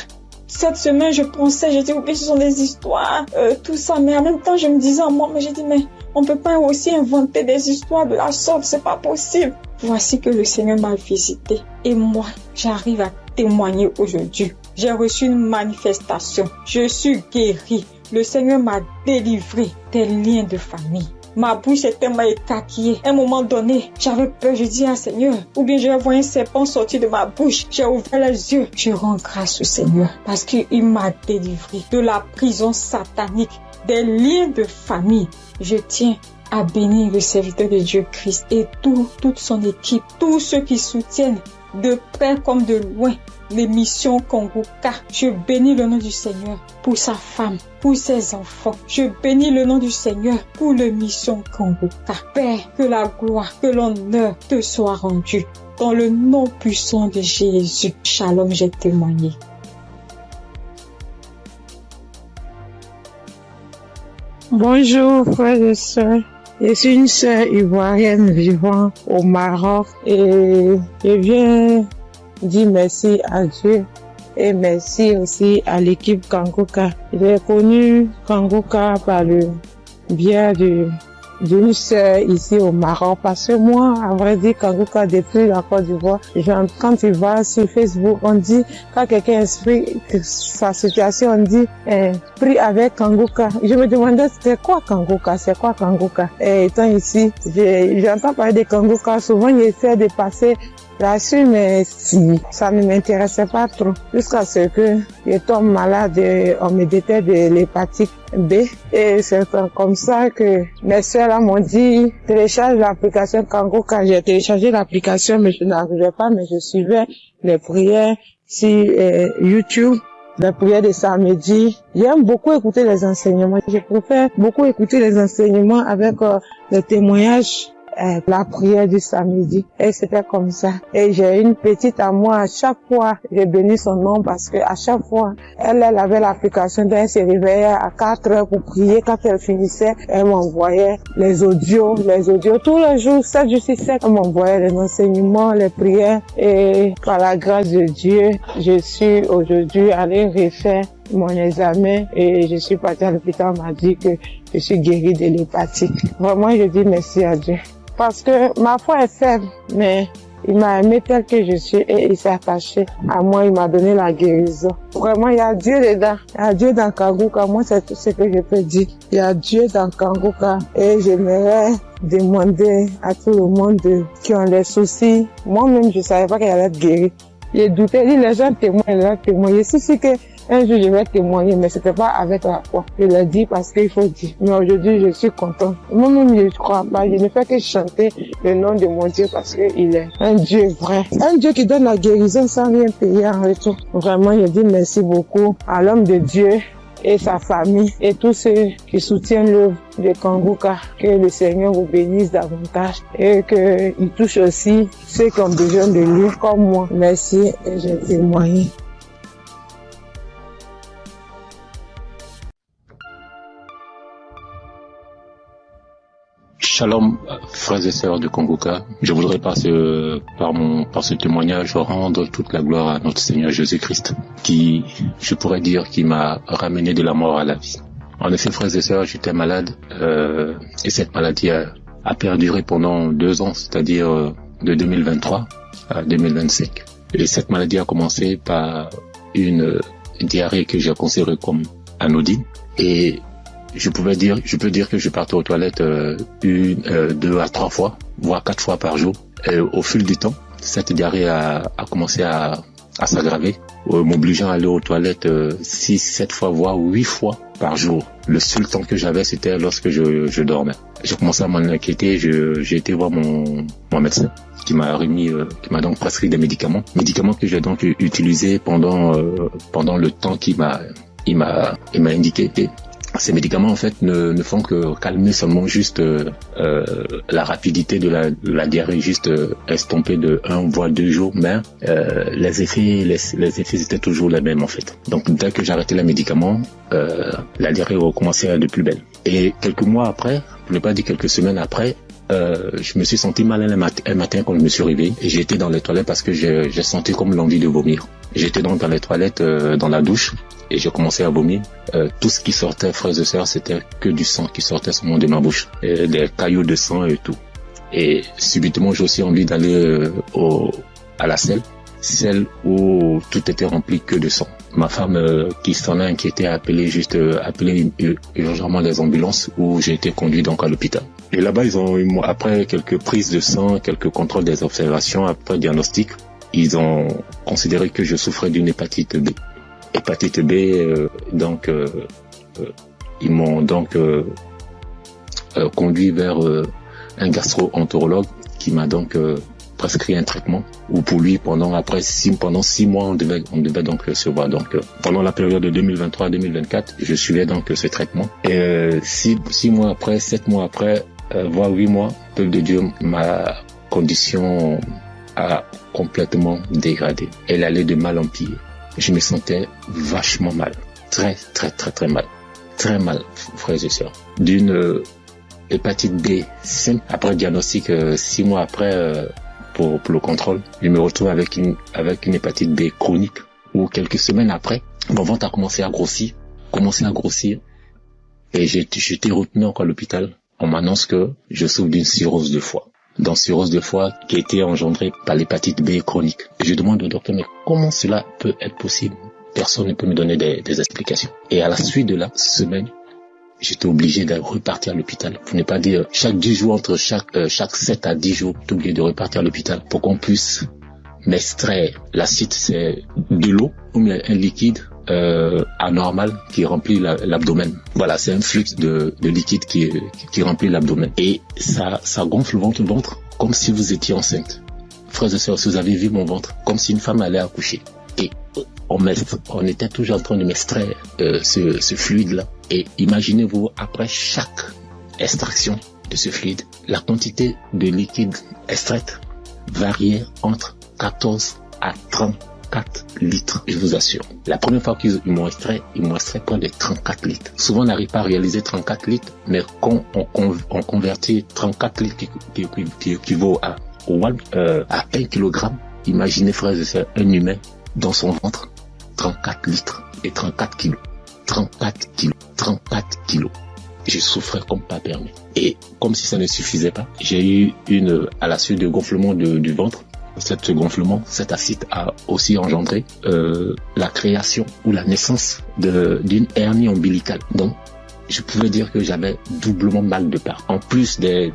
Cette semaine, je pensais, j'ai dit, ou bien ce sont des histoires, tout ça. Mais en même temps, je me disais à moi, mais j'ai dit, mais, on peut pas aussi inventer des histoires de la sorte, c'est pas possible. Voici que le Seigneur m'a visité. Et moi, j'arrive à témoigner aujourd'hui. J'ai reçu une manifestation. Je suis guérie. Le Seigneur m'a délivré des liens de famille. Ma bouche était tellement écarquillée. À un moment donné, j'avais peur. Je dis, Seigneur, ou bien je vais voir un serpent sortir de ma bouche. J'ai ouvert les yeux. Je rends grâce au Seigneur parce qu'il m'a délivré de la prison satanique, des liens de famille. Je tiens à bénir le serviteur de Dieu Christ et toute son équipe, tous ceux qui soutiennent de près comme de loin l'émission Congoka. Je bénis le nom du Seigneur pour sa femme, pour ses enfants. Je bénis le nom du Seigneur pour l'émission Congoka. Père, que la gloire, que l'honneur te soit rendu. Dans le nom puissant de Jésus. Shalom, j'ai témoigné. Bonjour frères et sœurs. Je suis une sœur ivoirienne vivant au Maroc et je viens dire merci à Dieu et merci aussi à l'équipe Congoka. J'ai connu Congoka par le biais d'une sœur ici au Maroc parce que moi, à vrai dire, Congoka depuis la Côte d'Ivoire, quand tu vas sur Facebook, on dit, quand quelqu'un explique sa situation, on dit, prie avec Congoka. Je me demandais, c'est quoi Congoka? Et étant ici, j'entends parler de Congoka, souvent j'essaie de passer là-dessus, mais ça ne m'intéressait pas trop. Jusqu'à ce que je tombe malade, on me détecte de l'hépatite B. Et c'est comme ça que mes soeurs là m'ont dit, télécharge l'application Congoka. J'ai téléchargé l'application, mais je n'arrivais pas, mais je suivais les prières sur YouTube. Les prières de samedi. J'aime beaucoup écouter les enseignements. Je préfère beaucoup écouter les enseignements avec les témoignages. La prière du samedi. Et c'était comme ça. Et j'ai une petite à moi, à chaque fois, j'ai béni son nom parce que à chaque fois, elle avait l'application, elle se réveillait à 4 heures pour prier. Quand elle finissait, elle m'envoyait les audios, tous les jours, 7 jours sur 7, elle m'envoyait les enseignements, les prières. Et par la grâce de Dieu, je suis aujourd'hui allée refaire mon examen et je suis partie à l'hôpital, on m'a dit que je suis guérie de l'hépatite. Vraiment, je dis merci à Dieu. Parce que ma foi est faible, mais il m'a aimé tel que je suis et il s'est attaché à moi, il m'a donné la guérison. Vraiment, il y a Dieu dedans. Il y a Dieu dans Congoka. Moi, c'est tout ce que je peux dire. Il y a Dieu dans Congoka et j'aimerais demander à tout le monde qui ont des soucis. Moi-même, je savais pas qu'elle allait être guérie. J'ai douté, les gens témoignent. Si c'est que un jour je vais témoigner, mais c'était pas avec la foi. Je l'ai dit parce qu'il faut dire. Mais aujourd'hui, je suis content. Moi-même, je ne crois pas. Je ne fais que chanter le nom de mon Dieu parce qu'il est un Dieu vrai. Un Dieu qui donne la guérison sans rien payer en retour. Vraiment, je dis merci beaucoup à l'homme de Dieu et sa famille et tous ceux qui soutiennent l'œuvre de Congoka. Que le Seigneur vous bénisse davantage et qu'il touche aussi ceux qui ont besoin de lui comme moi. Merci et j'ai témoigné. Shalom, frères et sœurs de Congoka. Je voudrais par ce témoignage rendre toute la gloire à notre Seigneur Jésus-Christ, qui, je pourrais dire, qui m'a ramené de la mort à la vie. En effet, frères et sœurs, j'étais malade, et cette maladie a perduré pendant 2 ans, c'est-à-dire de 2023 à 2025. Et cette maladie a commencé par une diarrhée que j'ai considérée comme anodine, et je peux dire que je partais aux toilettes 2 à 3 fois, voire 4 fois par jour. Et au fil du temps, cette diarrhée a commencé à s'aggraver, m'obligeant à aller aux toilettes 6, 7 fois, voire 8 fois par jour. Le seul temps que j'avais, c'était lorsque je dormais. J'ai commencé à m'en inquiéter, j'ai été voir mon médecin qui m'a donc prescrit des médicaments que j'ai donc utilisés pendant le temps qu'il m'a indiqué. Ces médicaments en fait ne font que calmer seulement juste la rapidité de la diarrhée, juste estomper de 1 voire 2 jours, mais les effets étaient toujours les mêmes en fait. Donc dès que j'arrêtais les médicaments, la diarrhée recommençait de plus belle. Et quelques mois après, pour ne pas dire quelques semaines après, je me suis senti mal un matin quand je me suis réveillé et j'étais dans les toilettes parce que j'ai senti comme l'envie de vomir. J'étais donc dans les toilettes, dans la douche, et j'ai commencé à vomir. Tout ce qui sortait, frères et sœurs, c'était que du sang qui sortait seulement de ma bouche, des caillots de sang et tout. Et subitement, j'ai aussi envie d'aller à la celle où tout était rempli que de sang. Ma femme qui s'en a inquiété a appelé urgemment les ambulances, où j'ai été conduit donc à l'hôpital. Et là-bas, après quelques prises de sang, quelques contrôles des observations, après diagnostic, ils ont considéré que je souffrais d'une hépatite B. Hépatite B, ils m'ont donc conduit vers un gastro-entérologue qui m'a donc prescrit un traitement, où pour lui pendant 6 mois on devait donc se voir. Donc pendant la période de 2023-2024, je suivais donc ce traitement. Et 6 mois après, 7 mois après, voire 8 mois, peuple de Dieu, ma condition a complètement dégradé. Elle allait de mal en pire. Je me sentais vachement mal. Très, très, très, très mal. Très mal, frères et sœurs. D'une hépatite B simple, après diagnostic, 6 mois après, pour le contrôle, je me retrouve avec une hépatite B chronique, où quelques semaines après, mon ventre a commencé à grossir, et j'ai été retenu encore à l'hôpital. On m'annonce que je souffre d'une cirrhose de foie. Dans cirrhose de foie qui a été engendrée par l'hépatite B chronique. Et je demande au docteur, mais comment cela peut être possible? Personne ne peut me donner des explications. Et à la suite de la semaine, j'étais obligé de repartir à l'hôpital. Pour ne pas dire, chaque 10 jours, entre chaque 7 à 10 jours, j'étais obligé de repartir à l'hôpital pour qu'on puisse m'extraire. L'acide, c'est de l'eau, ou un liquide anormal qui remplit l'abdomen. Voilà, c'est un flux de liquide qui remplit l'abdomen. Et ça gonfle le ventre comme si vous étiez enceinte. Frères et sœurs, si vous avez vu mon ventre, comme si une femme allait accoucher. Et on était toujours en train de m'extraire ce fluide-là. Et imaginez-vous, après chaque extraction de ce fluide, la quantité de liquide extraite variait entre 14 à 34 litres, je vous assure. La première fois qu'ils m'ont extrait près de 34 litres. Souvent, on n'arrive pas à réaliser 34 litres, mais quand on convertit 34 litres qui équivaut à 1 kilogramme, imaginez, frères et sœurs, un humain dans son ventre, 34 litres et 34 kilos. 34 kilos. Je souffrais comme pas permis. Et comme si ça ne suffisait pas, j'ai eu à la suite de gonflement du ventre, cet acide a aussi engendré la création ou la naissance d'une hernie ombilicale. Donc, je pouvais dire que j'avais doublement mal de part. En plus des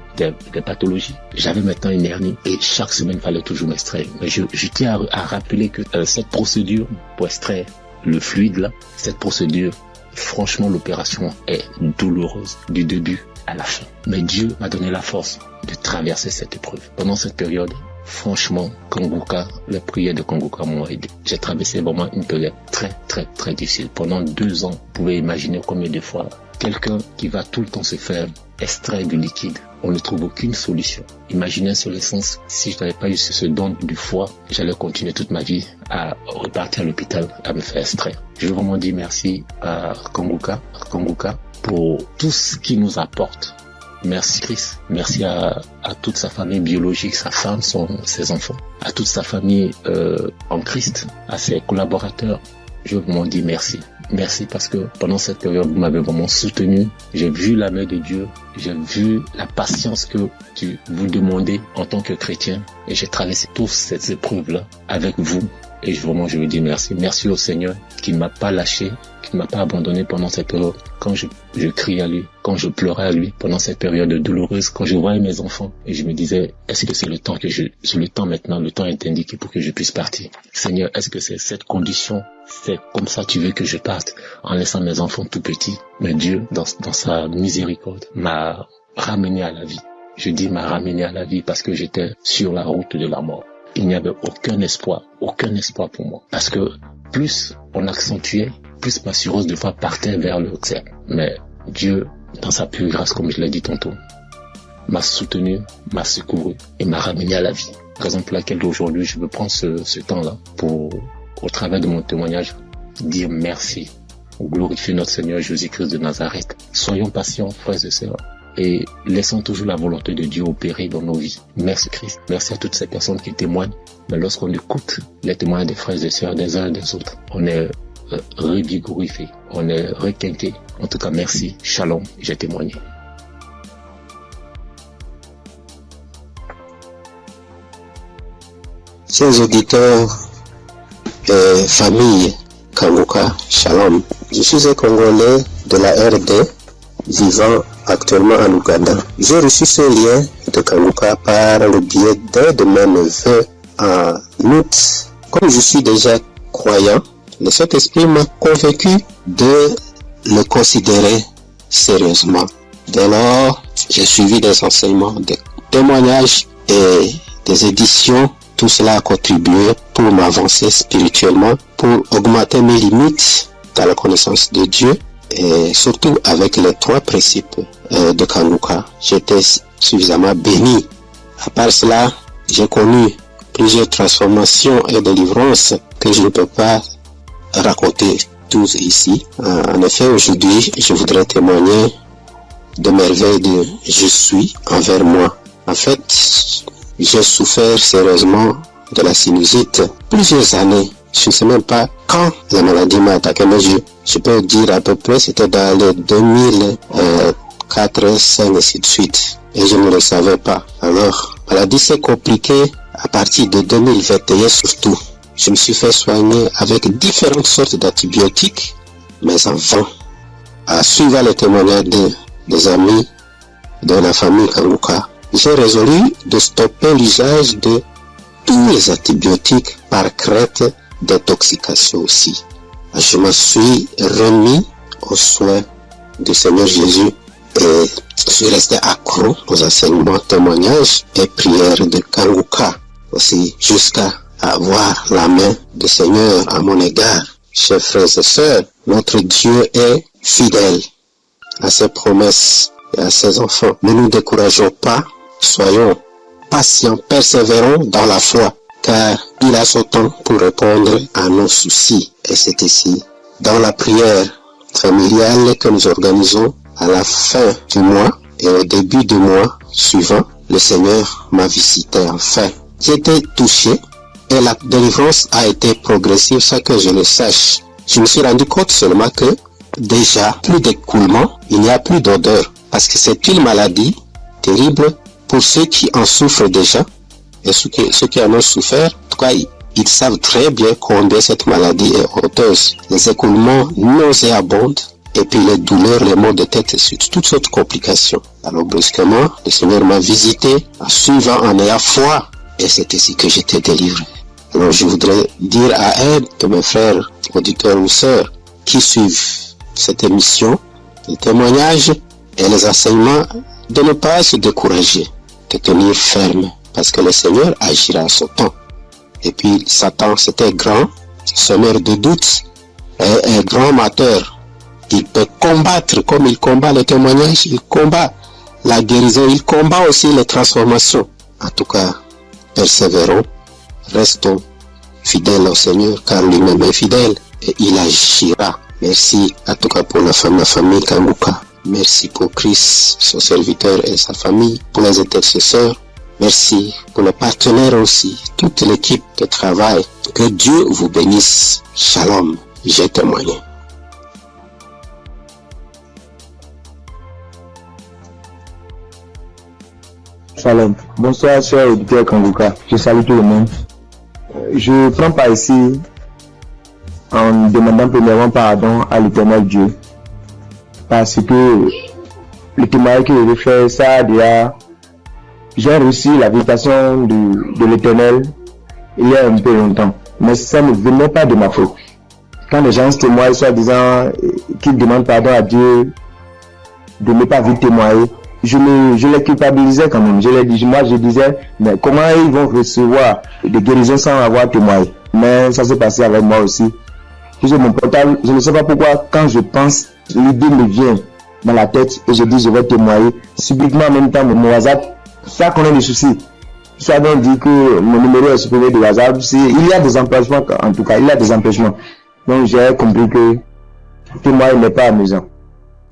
pathologies, j'avais maintenant une hernie et chaque semaine, il fallait toujours m'extraire. Mais je tiens à rappeler que cette procédure pour extraire le fluide là, cette procédure, franchement, l'opération est douloureuse du début à la fin. Mais Dieu m'a donné la force de traverser cette épreuve. Pendant cette période, franchement, Kanguka, les prières de Kanguka m'ont aidé. J'ai traversé vraiment une période très, très, très difficile. Pendant 2 ans, vous pouvez imaginer combien de fois quelqu'un qui va tout le temps se faire extraire du liquide, on ne trouve aucune solution. Imaginez sur l'essence, si je n'avais pas eu ce don du foie, j'allais continuer toute ma vie à repartir à l'hôpital à me faire extraire. Je veux vraiment dire merci à Kanguka pour tout ce qu'il nous apporte. Merci Christ, merci à toute sa famille biologique, sa femme, ses enfants, à toute sa famille en Christ, à ses collaborateurs. Je veux vraiment dire merci. Merci parce que pendant cette période, vous m'avez vraiment soutenu. J'ai vu la main de Dieu. J'ai vu la patience que vous demandez en tant que chrétien. Et j'ai traversé toutes ces épreuves-là avec vous. Et vraiment, je veux dire merci. Merci au Seigneur qui ne m'a pas lâché, qui ne m'a pas abandonné pendant cette période. Quand je criais à lui, quand je pleurais à lui, pendant cette période douloureuse, quand je voyais mes enfants, et je me disais, est-ce que c'est le temps maintenant, le temps est indiqué pour que je puisse partir. Seigneur, est-ce que c'est cette condition, c'est comme ça tu veux que je parte, en laissant mes enfants tout petits? Mais Dieu, dans sa miséricorde, m'a ramené à la vie. Je dis m'a ramené à la vie parce que j'étais sur la route de la mort. Il n'y avait aucun espoir pour moi. Parce que plus on accentuait, plus ma cirrhose de foie partait vers le cerveau. Mais Dieu, dans sa pure grâce, comme je l'ai dit tantôt, m'a soutenu, m'a secouru et m'a ramené à la vie. Raison pour laquelle aujourd'hui je veux prendre ce temps-là pour, au travers de mon témoignage, dire merci, glorifier notre Seigneur Jésus-Christ de Nazareth. Soyons patients, frères et sœurs, et laissons toujours la volonté de Dieu opérer dans nos vies. Merci Christ. Merci à toutes ces personnes qui témoignent. Mais lorsqu'on écoute les témoignages des frères et sœurs des uns et des autres, on est revigorifié, on est requinqué. En tout cas, merci. Shalom, j'ai témoigné. Chers auditeurs et famille Kanguka, Shalom. Je suis un Congolais de la RD vivant actuellement en Ouganda. J'ai reçu ce lien de Kanguka par le biais d'un de mes neveux en août. Comme je suis déjà croyant, le Saint-Esprit m'a convaincu de le considérer sérieusement. Dès lors, j'ai suivi des enseignements, des témoignages et des éditions. Tout cela a contribué pour m'avancer spirituellement, pour augmenter mes limites dans la connaissance de Dieu et surtout avec les 3 principes de Kanguka. J'étais suffisamment béni. À part cela, j'ai connu plusieurs transformations et délivrances que je ne peux pas raconter tous ici. En effet, aujourd'hui, je voudrais témoigner de merveilles de je suis envers moi. En fait, j'ai souffert sérieusement de la sinusite plusieurs années. Je ne sais même pas quand la maladie m'a attaqué, mais je peux dire à peu près c'était dans les 2004, 2005 et ainsi de suite. Et je ne le savais pas. Alors, la maladie s'est compliquée à partir de 2021 surtout. Je me suis fait soigner avec différentes sortes d'antibiotiques, mais en vain. À suivre les témoignages des amis de la famille Kanguka, j'ai résolu de stopper l'usage de tous les antibiotiques par crainte d'intoxication aussi. Je me suis remis aux soins du Seigneur Jésus et je suis resté accro aux enseignements, témoignages et prières de Kanguka aussi jusqu'à avoir la main du Seigneur à mon égard. Chers frères et sœurs, notre Dieu est fidèle à ses promesses et à ses enfants. Ne nous décourageons pas, soyons patients, persévérons dans la foi, car il a son temps pour répondre à nos soucis. Et c'est ici, dans la prière familiale que nous organisons à la fin du mois et au début du mois suivant, le Seigneur m'a visité enfin. J'ai été touché et la délivrance a été progressive sans que je le sache. Je me suis rendu compte seulement que déjà plus d'écoulement, il n'y a plus d'odeur, parce que c'est une maladie terrible pour ceux qui en souffrent déjà et ceux qui en ont souffert. En tout cas, ils savent très bien combien cette maladie est honteuse. Les écoulements nauséabonds et puis les douleurs, les maux de tête et toutes sortes de complications. Alors brusquement, le Seigneur m'a visité en suivant, en ayant foi, et c'est ici que j'étais délivré. Alors je voudrais dire à un de mes frères, auditeurs ou sœurs, qui suivent cette émission, les témoignages et les enseignements, de ne pas se décourager, de tenir ferme, parce que le Seigneur agira à son temps. Et puis Satan, c'était grand, semeur de doutes, et un grand amateur. Il peut combattre comme il combat les témoignages, il combat la guérison, il combat aussi les transformations. En tout cas, persévérons, restons fidèles au Seigneur, car lui-même est fidèle et il agira. Merci en tout cas pour la famille Kanguka. Merci pour Christ, son serviteur et sa famille, pour les intercesseurs. Merci pour les partenaires aussi, toute l'équipe de travail. Que Dieu vous bénisse. Shalom, j'ai témoigné. Shalom. Bonsoir, chers auditeurs Kanguka. Je salue tout le monde. Je prends part ici en demandant premièrement pardon à l'Éternel Dieu. Parce que le témoignage que je vais faire, ça déjà, j'ai reçu la visitation de l'Éternel il y a un peu longtemps. Mais ça ne venait pas de ma faute. Quand les gens se témoignent, soit disant qu'ils demandent pardon à Dieu de ne pas vite témoigner, je les culpabilisais quand même. Je disais, mais comment ils vont recevoir des guérisons sans avoir témoigné? Mais ça s'est passé avec moi aussi. J'ai mon portable, je ne sais pas pourquoi, quand je pense, l'idée me vient dans la tête et je dis je vais témoigner. Subitement en même temps mon WhatsApp, ça connaît des soucis. Ça donc dit que mon numéro est supprimé de WhatsApp. Il y a des empêchements, en tout cas, il y a des empêchements. Donc j'ai compris que témoigner n'est pas amusant.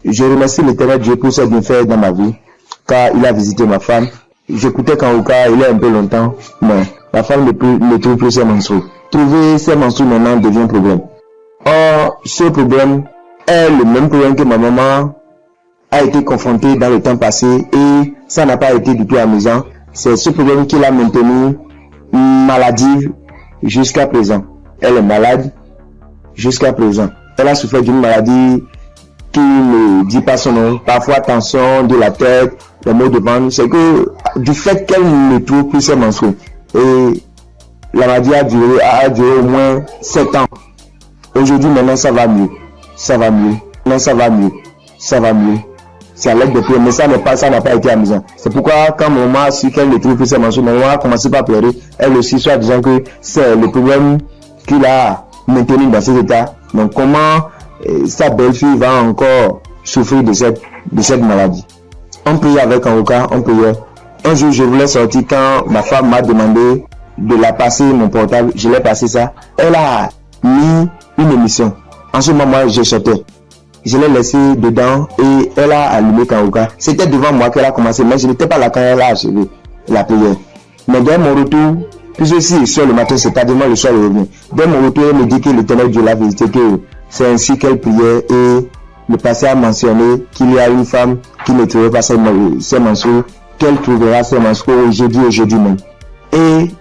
Je remercie l'Éternel Dieu pour ses bienfaits dans ma vie, car il a visité ma femme. J'écoutais Kanguka il y a un peu longtemps, mais la femme ne trouve plus ses menstrues. Trouver ses menstrues maintenant devient un problème. Or, ce problème est le même problème que ma maman a été confrontée dans le temps passé et ça n'a pas été du tout amusant. C'est ce problème qui l'a maintenue maladive jusqu'à présent. Elle est malade jusqu'à présent. Elle a souffert d'une maladie qui ne dit pas son nom. Parfois tension de la tête, les maux de ventre. C'est que du fait qu'elle ne trouve plus ses menstrues. Et la maladie a duré au moins 7 ans. Aujourd'hui maintenant ça va mieux. Ça va mieux. Non, ça va mieux. Ça va mieux. C'est à l'aide de prière, mais ça n'a pas été amusant. C'est pourquoi quand maman a su qu'elle ne trouve plus ses menstrues, maman a commencé par pleurer. Elle aussi, soit disant que c'est le problème qui l'a maintenu dans cet état. Donc comment sa belle-fille va encore souffrir de cette maladie. On priait avec Kanguka, on priait. Un jour, je voulais sortir quand ma femme m'a demandé de la passer mon portable. Je l'ai passé ça. Elle a mis une émission. En ce moment, je sortais. Je l'ai laissé dedans et elle a allumé Kanguka. C'était devant moi qu'elle a commencé, mais je n'étais pas là quand elle a achevé la prière. Mais dès mon retour, puisque si sur le matin, c'est tardivement le soir, elle revient. Dès mon retour, elle me dit que l'Éternel Dieu l'a visité, que c'est ainsi qu'elle priait et le passé a mentionné qu'il y a une femme qui ne trouvait pas ses menstrues, qu'elle trouvera ses menstrues aujourd'hui même. Et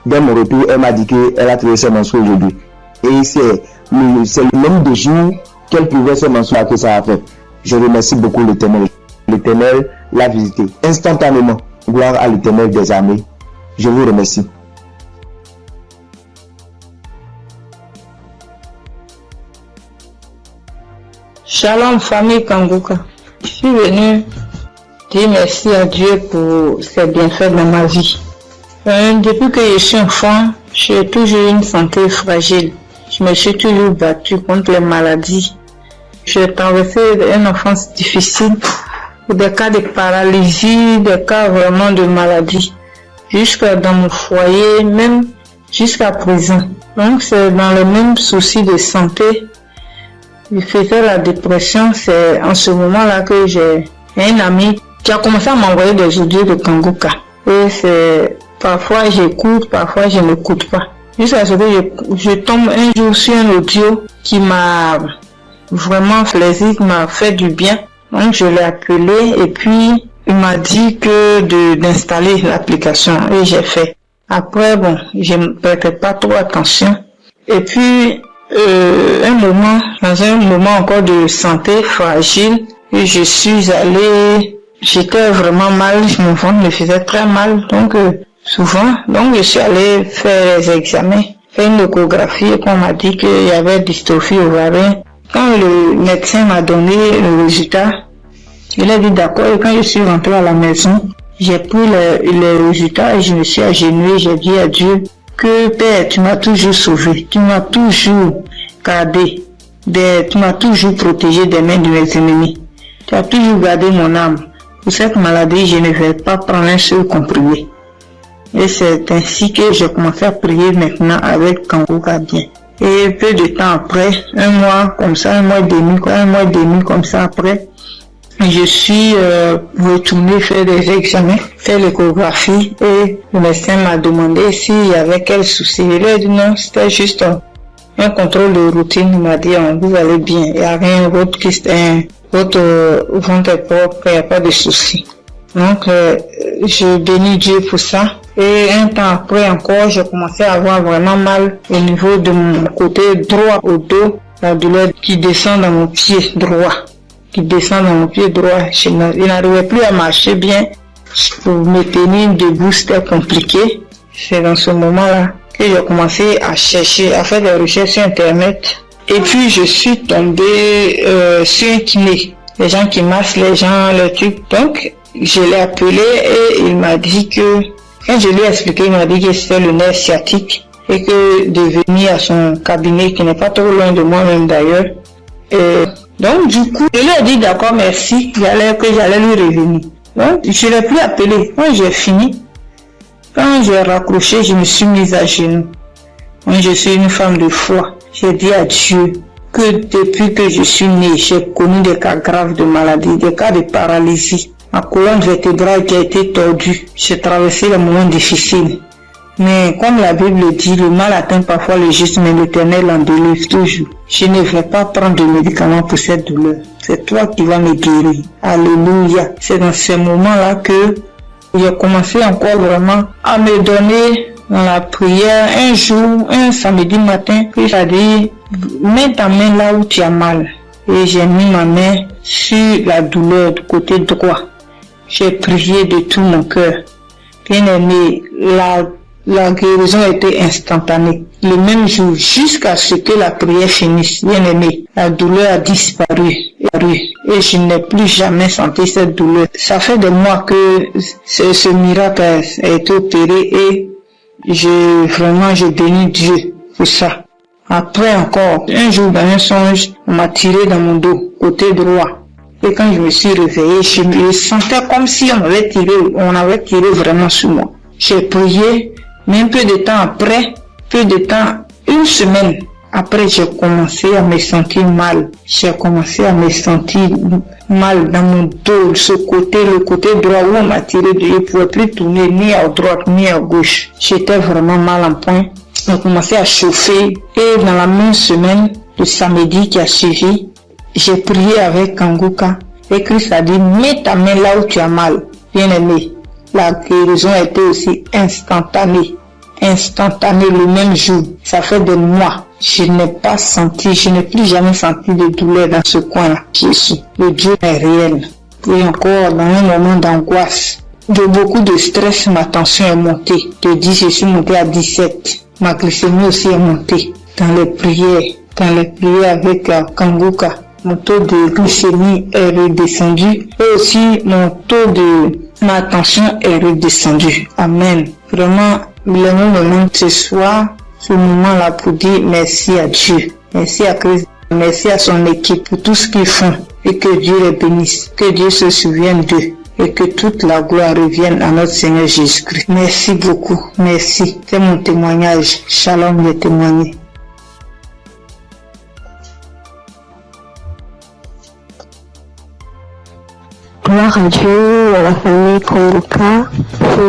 dès mon retour, elle m'a dit qu'elle a trouvé ses menstrues aujourd'hui. Et c'est le nombre de jours qu'elle pouvait se menstruer que ça a fait. Je remercie beaucoup l'Éternel. L'Éternel l'a visité instantanément. Gloire à l'Éternel des armées. Je vous remercie. Shalom famille Kanguka. Je suis venu dire merci à Dieu pour ses bienfaits dans ma vie. Depuis que je suis enfant, j'ai toujours une santé fragile. Je me suis toujours battue contre les maladies. J'ai traversé une enfance difficile, des cas de paralysie, des cas vraiment de maladie, jusqu'à dans mon foyer, même jusqu'à présent. Donc c'est dans le même souci de santé. Je faisais la dépression, c'est en ce moment-là que j'ai un ami qui a commencé à m'envoyer des audios de Kanguka. Et c'est parfois j'écoute, parfois je n'écoute pas. Jusqu'à ce que je tombe un jour sur un audio qui m'a vraiment plaisir, qui m'a fait du bien. Donc je l'ai appelé et puis il m'a dit que d'installer l'application et j'ai fait. Après bon, je ne prêtais pas trop attention. Et puis dans un moment encore de santé fragile, et je suis allée, j'étais vraiment mal, mon ventre me faisait très mal, donc souvent, donc je suis allée faire les examens, faire une échographie et on m'a dit qu'il y avait dystrophie ovarienne. Quand le médecin m'a donné le résultat, il a dit d'accord et quand je suis rentrée à la maison, j'ai pris les résultats et je me suis agenouillée, j'ai dit à Dieu que Père, tu m'as toujours sauvé, tu m'as toujours gardé, tu m'as toujours protégé des mains de mes ennemis, tu as toujours gardé mon âme. Pour cette maladie, je ne vais pas prendre un seul comprimé. Et c'est ainsi que j'ai commencé à prier maintenant avec Kanguka bien. Et peu de temps après, un mois et demi comme ça après, je suis retournée faire des examens, faire l'échographie et le médecin m'a demandé s'il y avait quel souci. Il a dit non, c'était juste un contrôle de routine. Il m'a dit vous allez bien, il n'y a rien d'autre qui votre ventre est propre, il n'y a pas de souci. Donc je bénis Dieu pour ça. Et un temps après encore, j'ai commencé à avoir vraiment mal au niveau de mon côté droit au dos, la douleur qui descend dans mon pied droit. Je n'arrivais plus à marcher bien. Pour me tenir debout, c'était compliqué. C'est dans ce moment-là que j'ai commencé à chercher, à faire des recherches sur Internet. Et puis, je suis tombée sur un kiné. Les gens qui massent les gens, les trucs. Donc, je l'ai appelé et il m'a dit que, quand je lui ai expliqué, il m'a dit que c'était le nerf sciatique et que de venir à son cabinet, qui n'est pas trop loin de moi-même d'ailleurs, et Donc, du coup, je lui ai dit d'accord, merci, que j'allais lui revenir. Donc, je ne l'ai plus appelé. Quand j'ai fini, quand j'ai raccroché, je me suis mise à genoux. Moi, je suis une femme de foi. J'ai dit à Dieu que depuis que je suis née, j'ai connu des cas graves de maladie, des cas de paralysie. Ma colonne vertébrale qui a été tordue. J'ai traversé des moments difficiles. Mais comme la Bible dit, le mal atteint parfois le juste, mais l'Éternel en délivre toujours. Je ne vais pas prendre de médicaments pour cette douleur. C'est toi qui vas me guérir. Alléluia. C'est dans ces moments-là que j'ai commencé encore vraiment à me donner dans la prière. Un jour, un samedi matin, Christ a dit, mets ta main là où tu as mal. Et j'ai mis ma main sur la douleur du côté droit. J'ai prié de tout mon cœur. Bien aimé, la guérison était instantanée. Le même jour, jusqu'à ce que la prière finisse, bien aimé, la douleur a disparu. Et je n'ai plus jamais senti cette douleur. Ça fait des mois que ce miracle a été opéré et je bénis Dieu pour ça. Après encore, un jour dans un songe, on m'a tiré dans mon dos, côté droit. Et quand je me suis réveillé, je me sentais comme si on avait tiré vraiment sur moi. J'ai prié, mais un peu de temps, une semaine après, j'ai commencé à me sentir mal. J'ai commencé à me sentir mal dans mon dos, le côté droit où on m'a tiré. Je ne pouvais plus tourner ni à droite ni à gauche. J'étais vraiment mal en point. On a commencé à chauffer. Et dans la même semaine, le samedi qui a suivi, j'ai prié avec Kanguka. Et Christ a dit, mets ta main là où tu as mal. Bien aimé, la guérison a été aussi instantanée le même jour. Ça fait des mois. Je n'ai plus jamais senti de douleur dans ce coin-là. Jésus, le Dieu est réel. Et encore, dans un moment d'angoisse, de beaucoup de stress, ma tension est montée. De 10, je suis montée à 17. Ma glycémie aussi est montée. Dans les prières avec Kanguka, mon taux de glycémie est redescendu. Et aussi, ma tension est redescendue. Amen. Vraiment, le moment ce soir, ce moment-là pour dire merci à Dieu, merci à Christ, merci à son équipe pour tout ce qu'ils font et que Dieu les bénisse, que Dieu se souvienne d'eux et que toute la gloire revienne à notre Seigneur Jésus-Christ. Merci beaucoup, merci. C'est mon témoignage. Shalom, j'ai témoigné. Gloire à Dieu, à la famille Kanguka. Ce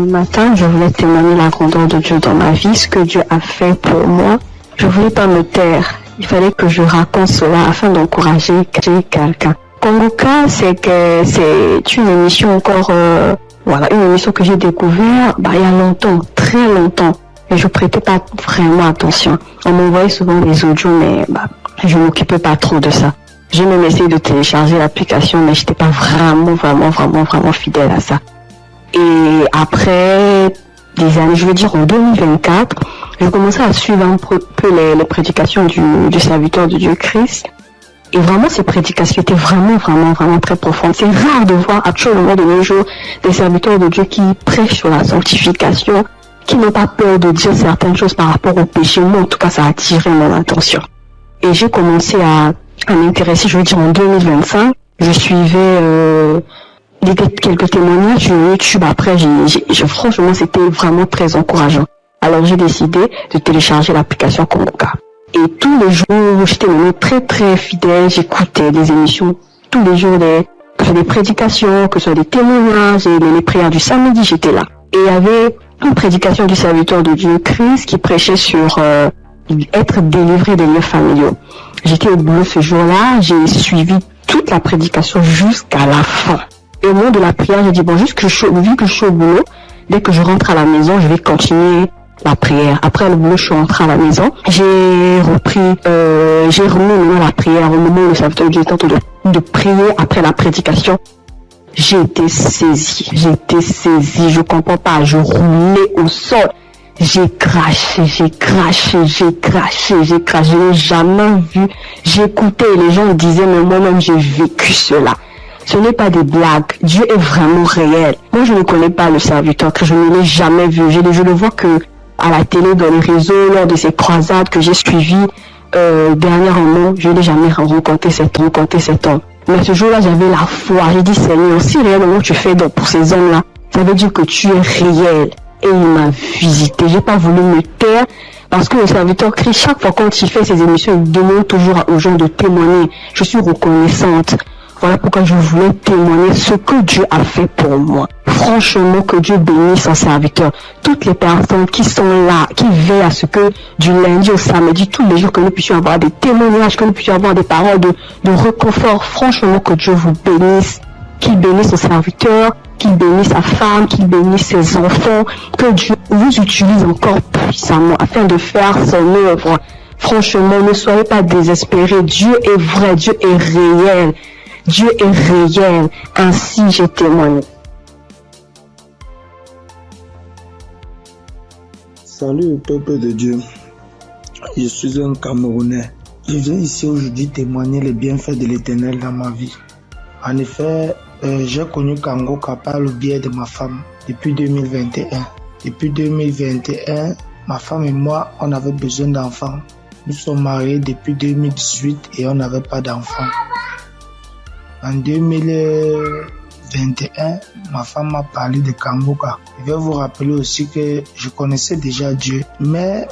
matin, je voulais témoigner la grandeur de Dieu dans ma vie, ce que Dieu a fait pour moi. Je voulais pas me taire. Il fallait que je raconte cela afin d'encourager quelqu'un. Kanguka, c'est une émission encore, une émission que j'ai découverte, il y a longtemps, très longtemps. Et je prêtais pas vraiment attention. On m'envoyait souvent des audios, mais, je m'occupais pas trop de ça. J'ai même essayé de télécharger l'application, mais j'étais pas vraiment fidèle à ça. Et après des années, je veux dire en 2024, j'ai commencé à suivre un peu les prédications du serviteur de Dieu Christ. Et vraiment, ces prédications étaient vraiment très profondes. C'est rare de voir actuellement de nos jours des serviteurs de Dieu qui prêchent sur la sanctification, qui n'ont pas peur de dire certaines choses par rapport au péché. Moi, en tout cas, ça a attiré mon attention. Et j'ai commencé à m'intéresser, je veux dire en 2025, je suivais quelques témoignages sur YouTube. Après, franchement, c'était vraiment très encourageant. Alors, j'ai décidé de télécharger l'application Kanguka. Et tous les jours, j'étais très fidèle, j'écoutais des émissions tous les jours, que ce soit des prédications, que ce soit des témoignages, et les prières du samedi, j'étais là. Et il y avait une prédication du serviteur de Dieu Christ qui prêchait sur être délivré des liens familiaux. J'étais au boulot ce jour-là, j'ai suivi toute la prédication jusqu'à la fin. Et au moment de la prière, j'ai dit, vu que je suis au boulot, dès que je rentre à la maison, je vais continuer la prière. Après le boulot, je suis rentrée à la maison. J'ai remis la prière au moment où le serviteur de Dieu était en train de prier après la prédication. J'ai été saisie, je comprends pas, je roulais au sol. J'ai craché, je n'ai jamais vu. J'écoutais et les gens disaient, mais moi-même j'ai vécu cela. Ce n'est pas des blagues, Dieu est vraiment réel. Moi je ne connais pas le serviteur, que je ne l'ai jamais vu. Je le vois que à la télé, dans les réseaux, lors de ces croisades que j'ai suivies, dernièrement, je n'ai jamais rencontré cet homme. Mais ce jour-là, j'avais la foi. J'ai dit, Seigneur, si réellement tu fais donc pour ces hommes-là, ça veut dire que tu es réel. Et il m'a visité. J'ai pas voulu me taire parce que le serviteur Christ, chaque fois quand il fait ses émissions, il demande toujours aux gens de témoigner. Je suis reconnaissante. Voilà pourquoi je voulais témoigner ce que Dieu a fait pour moi. Franchement, que Dieu bénisse son serviteur. Toutes les personnes qui sont là, qui veillent à ce que du lundi au samedi, tous les jours, que nous puissions avoir des témoignages, que nous puissions avoir des paroles de réconfort. Franchement, que Dieu vous bénisse. Qu'il bénisse son serviteur, qu'il bénisse sa femme, qu'il bénisse ses enfants. Que Dieu vous utilise encore puissamment afin de faire son œuvre. Franchement, ne soyez pas désespérés. Dieu est vrai, Dieu est réel. Dieu est réel, ainsi j'ai témoigné. Salut peuple de Dieu, je suis un Camerounais. Je viens ici aujourd'hui témoigner les bienfaits de l'Éternel dans ma vie. En effet, j'ai connu Kangoka par le biais de ma femme depuis 2021. Depuis 2021, ma femme et moi, on avait besoin d'enfants. Nous sommes mariés depuis 2018 et on n'avait pas d'enfants. En 2021, ma femme m'a parlé de Kangoka. Je vais vous rappeler aussi que je connaissais déjà Dieu, mais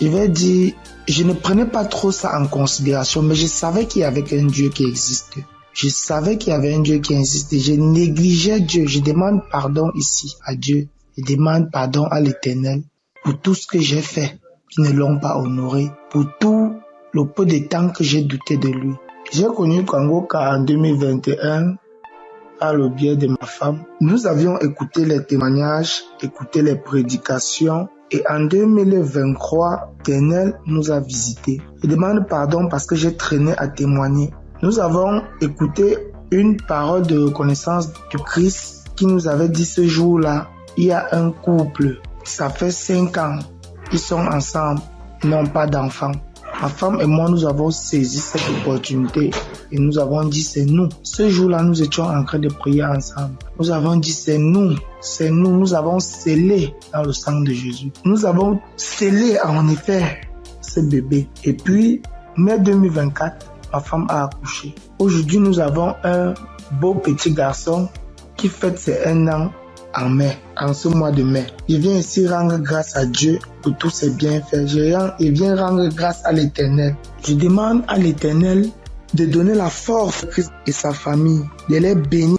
je vais dire, je ne prenais pas trop ça en considération, mais je savais qu'il y avait un Dieu qui existe. Je savais qu'il y avait un Dieu qui existait. Je négligeais Dieu. Je demande pardon ici à Dieu. Je demande pardon à l'Éternel pour tout ce que j'ai fait qui ne l'ont pas honoré, pour tout le peu de temps que j'ai douté de lui. J'ai connu Kangoka en 2021 par le biais de ma femme. Nous avions écouté les témoignages, écouté les prédications et en 2023, l'Éternel nous a visités. Je demande pardon parce que j'ai traîné à témoigner. Nous avons écouté une parole de reconnaissance du Christ qui nous avait dit ce jour-là, il y a un couple, ça fait 5 ans, ils sont ensemble, ils n'ont pas d'enfants. Ma femme et moi, nous avons saisi cette opportunité et nous avons dit c'est nous. Ce jour-là, nous étions en train de prier ensemble. Nous avons dit c'est nous, nous avons scellé dans le sang de Jésus. Nous avons scellé en effet ce bébé. Et puis, mai 2024, ma femme a accouché. Aujourd'hui, nous avons un beau petit garçon qui fête ses 1 an en mai, en ce mois de mai. Je viens ici rendre grâce à Dieu pour tous ses bienfaits. Je viens rendre grâce à l'Éternel. Je demande à l'Éternel de donner la force à Christ et sa famille, de les bénir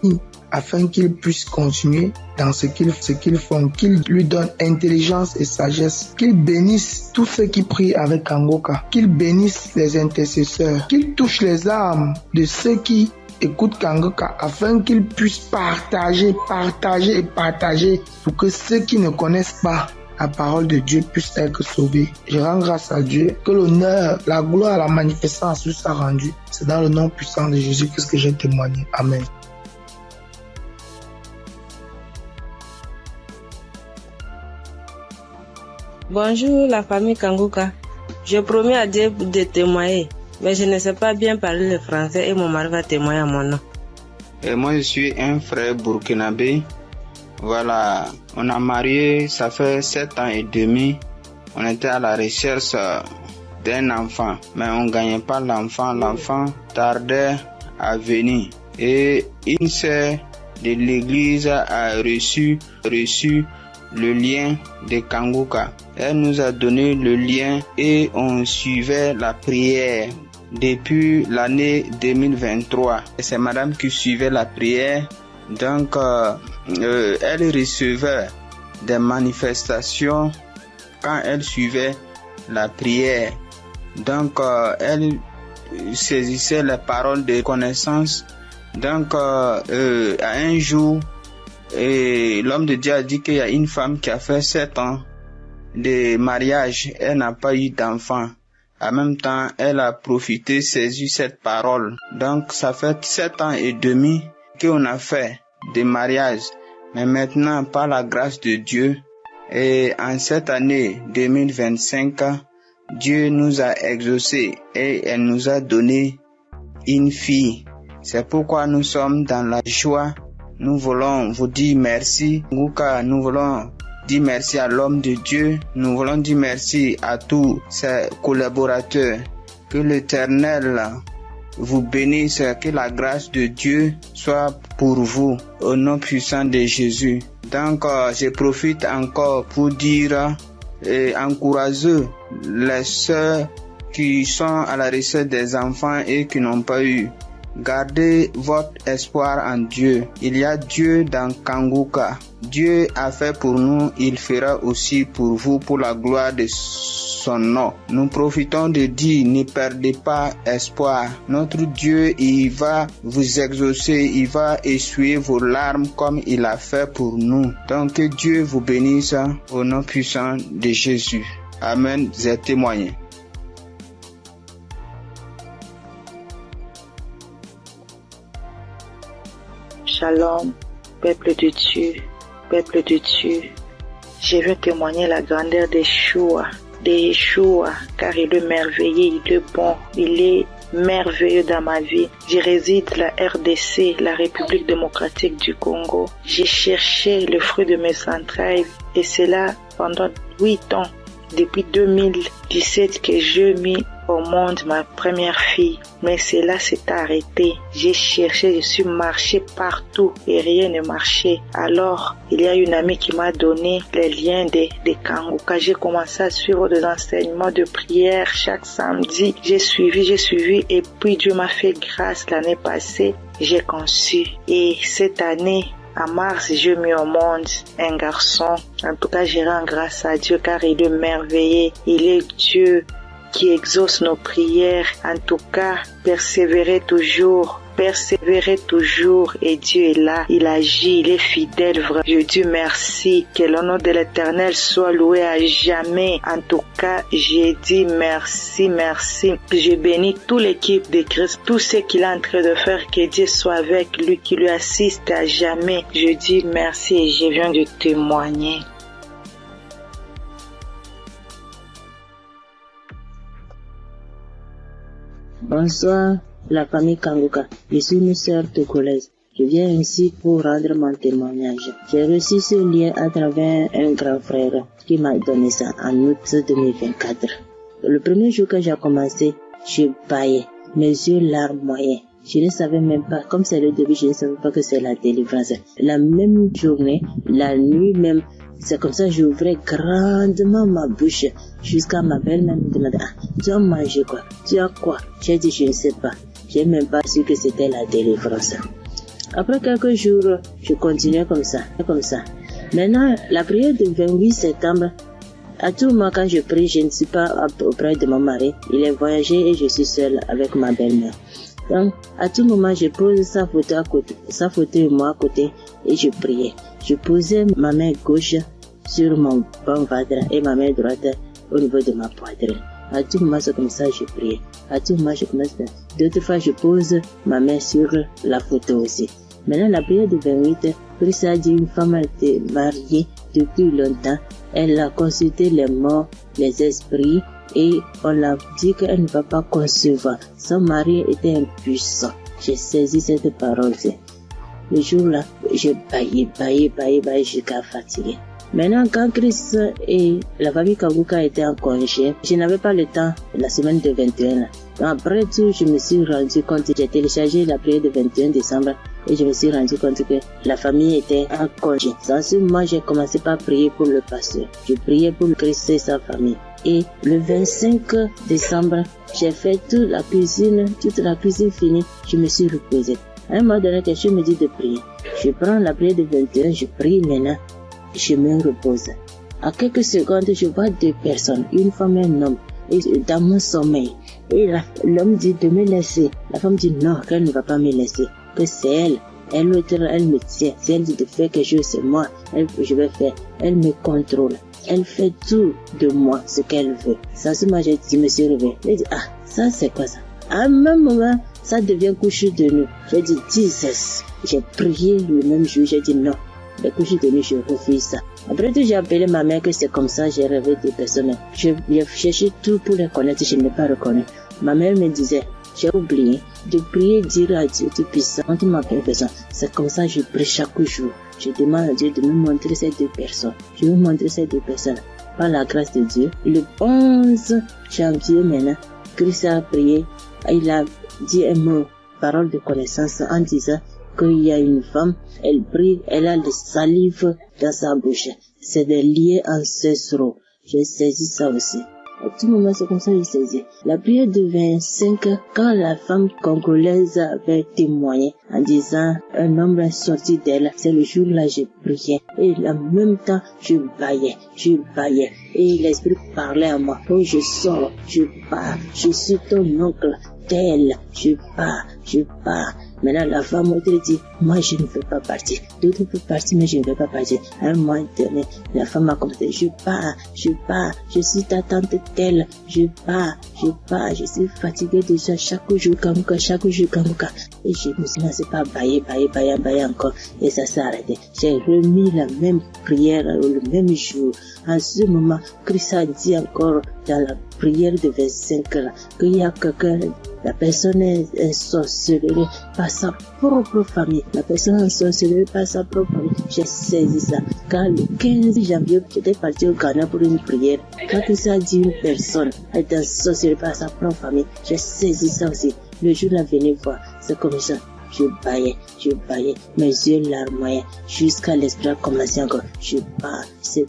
afin qu'ils puissent continuer dans ce qu'ils font, qu'ils lui donnent intelligence et sagesse, qu'ils bénissent tous ceux qui prient avec Kangoka, qu'ils bénissent les intercesseurs, qu'ils touchent les âmes de ceux qui écoute Kangoka afin qu'ils puissent partager pour que ceux qui ne connaissent pas la parole de Dieu puissent être sauvés. Je rends grâce à Dieu que l'honneur, la gloire, la magnificence lui soit rendue. C'est dans le nom puissant de Jésus-Christ que j'ai témoigné. Amen. Bonjour la famille Kangoka. Je promets à Dieu de témoigner. Mais je ne sais pas bien parler le français et mon mari va témoigner à mon nom. Et moi, je suis un frère burkinabé. Voilà, on a marié, ça fait 7 ans et demi. On était à la recherche d'un enfant, mais on ne gagnait pas l'enfant. L'enfant tardait à venir. Et une sœur de l'église a reçu le lien de Kangoka. Elle nous a donné le lien et on suivait la prière depuis l'année 2023. C'est madame qui suivait la prière. Donc, elle recevait des manifestations quand elle suivait la prière. Donc, elle saisissait les paroles de connaissance. Donc, à un jour, l'homme de Dieu a dit qu'il y a une femme qui a fait 7 ans de mariage. Elle n'a pas eu d'enfant. En même temps, elle a profité, saisi cette parole. Donc, ça fait 7 ans et demi qu'on a fait des mariages. Mais maintenant, par la grâce de Dieu, et en cette année 2025, Dieu nous a exaucés et elle nous a donné une fille. C'est pourquoi nous sommes dans la joie. Nous voulons vous dire merci. Nous voulons dire merci à l'homme de Dieu. Nous voulons dire merci à tous ses collaborateurs Que l'Éternel vous bénisse, que la grâce de Dieu soit pour vous, au nom puissant de Jésus. Donc, je profite encore pour dire et encourager les sœurs qui sont à la recherche des enfants et qui n'ont pas eu. Gardez votre espoir en Dieu. Il y a Dieu dans Kanguka. Dieu a fait pour nous, il fera aussi pour vous, pour la gloire de son nom. Nous profitons de dire, ne perdez pas espoir. Notre Dieu, il va vous exaucer, il va essuyer vos larmes comme il a fait pour nous. Donc que Dieu vous bénisse au nom puissant de Jésus. Amen. J'ai témoigné. Shalom, peuple de Dieu, peuple de Dieu. Je veux témoigner la grandeur de Yeshua, car il est merveilleux, il est bon, il est merveilleux dans ma vie. Je réside la RDC, la République démocratique du Congo. J'ai cherché le fruit de mes entrailles et cela pendant 8 ans. Depuis 2017 que j'ai mis au monde ma première fille, mais cela s'est arrêté. J'ai cherché, je suis marché partout et rien ne marchait. Alors, il y a une amie qui m'a donné les liens de Kanguka. J'ai commencé à suivre des enseignements de prière chaque samedi. J'ai suivi et puis Dieu m'a fait grâce l'année passée. J'ai conçu et cette année, en mars, j'ai mis au monde un garçon. En tout cas, je rends grâce à Dieu car il est merveilleux. Il est Dieu qui exauce nos prières. En tout cas, persévérez toujours et Dieu est là, il agit, il est fidèle. Je dis merci, que le nom de l'Éternel soit loué à jamais. En tout cas, j'ai dit merci. Je bénis toute l'équipe de Christ, tout ce qu'il est en train de faire, que Dieu soit avec lui, qui lui assiste à jamais. Je dis merci et je viens de témoigner. Bonsoir, la famille Kanguka. Je suis une sœur togolaise. Je viens ici pour rendre mon témoignage. J'ai reçu ce lien à travers un grand frère qui m'a donné ça en août 2024. Le premier jour que j'ai commencé, je baillais, mes yeux larmes moyens. Je ne savais même pas, comme c'est le début, je ne savais pas que c'est la délivrance. La même journée, la nuit même, c'est comme ça que j'ouvrais grandement ma bouche jusqu'à ma belle-mère me demandait, tu as mangé quoi? Tu as quoi? J'ai dit, je ne sais pas. J'ai même pas su que c'était la délivrance. Après quelques jours, je continuais comme ça. Maintenant, la prière du 28 septembre, à tout moment quand je prie, je ne suis pas auprès de mon mari. Il est voyagé et je suis seule avec ma belle-mère. Donc, à tout moment, je pose sa photo et moi à côté et je priais. Je posais ma main gauche sur mon bon ventre et ma main droite au niveau de ma poitrine. À tout moment, c'est comme ça que je priais. À tout moment, je commence. D'autres fois, je pose ma main sur la photo aussi. Maintenant, la prière du 28, Christ a dit une femme était mariée depuis longtemps. Elle a consulté les morts, les esprits, et on l'a dit qu'elle ne va pas concevoir. Son mari était impuissant. J'ai saisi cette parole. Le jour-là, j'ai baillé jusqu'à fatiguer. Maintenant, quand Christ et la famille Kanguka étaient en congé, je n'avais pas le temps la semaine de 21. Après tout, je me suis rendu compte, j'ai téléchargé la prière de 21 décembre et je me suis rendu compte que la famille était en congé. Dans ce moment, j'ai commencé par prier pour le pasteur. Je priais pour Christ et sa famille. Et le 25 décembre, j'ai fait toute la cuisine finie, je me suis reposée. À un moment donné, quelqu'un me dit de prier. Je prends la prière de 21, je prie maintenant, je me repose. À quelques secondes, je vois 2 personnes, une femme et un homme, et dans mon sommeil. Et l'homme dit de me laisser. La femme dit non, qu'elle ne va pas me laisser, que c'est elle. Elle me tient. Si elle dit de faire quelque chose, c'est moi. Je vais faire. Elle me contrôle. Elle fait tout de moi, ce qu'elle veut. Ça, ce matin, je me suis réveillée. Elle dit, ça c'est quoi ça? À un même moment, ça devient couche de nuit. J'ai dit, Jesus. J'ai prié le même jour, j'ai dit non. Les couches de nuit, je refuse ça. Après tout, j'ai appelé ma mère que c'est comme ça, j'ai rêvé de personnes. J'ai cherché tout pour les connaître, je ne l'ai pas reconnu. Ma mère me disait, j'ai oublié de prier, dire à Dieu tout puissant. Quand tu m'appelles personne, c'est comme ça que je prie chaque jour. Je demande à Dieu de me montrer ces 2 personnes. Je vais montrer ces 2 personnes. Par la grâce de Dieu, le 11 janvier maintenant, Christ a prié, il a dit un mot, parole de connaissance, en disant qu'il y a une femme, elle prie, elle a le salive dans sa bouche. C'est des liens ancestraux. J'ai saisi ça aussi. À tout moment, c'est comme ça que j'ai saisi. La prière de 25, quand la femme congolaise avait témoigné en disant un homme est sorti d'elle, c'est le jour-là j'ai prié. Et en même temps, je baillais. Et l'esprit parlait à moi. Oh, je sors, je pars, je suis ton oncle, tel, je pars. Maintenant, la femme m'a dit, moi, je ne veux pas partir. D'autres peuvent partir, mais je ne veux pas partir. À un moment donné, la femme m'a commencé, je pars. Je suis ta tante telle. Je pars. Je suis fatiguée déjà. Chaque jour, Kanguka. Et je me suis lancé par bailler encore. Et ça s'est arrêté. J'ai remis la même prière le même jour. En ce moment, Christ a dit encore dans la prière de 25 là, qu'il y a quelqu'un, la personne est sorcelée par sa propre famille. J'ai saisi ça. Quand le 15 janvier, j'étais parti au Ghana pour une prière. Quand Christ a dit une personne est sorcelée par sa propre famille, j'ai saisi ça aussi. Le jour là, venez voir, c'est comme ça. Je baillais, mes yeux larmoyaient, jusqu'à l'esprit a commencé encore. Je pars, c'est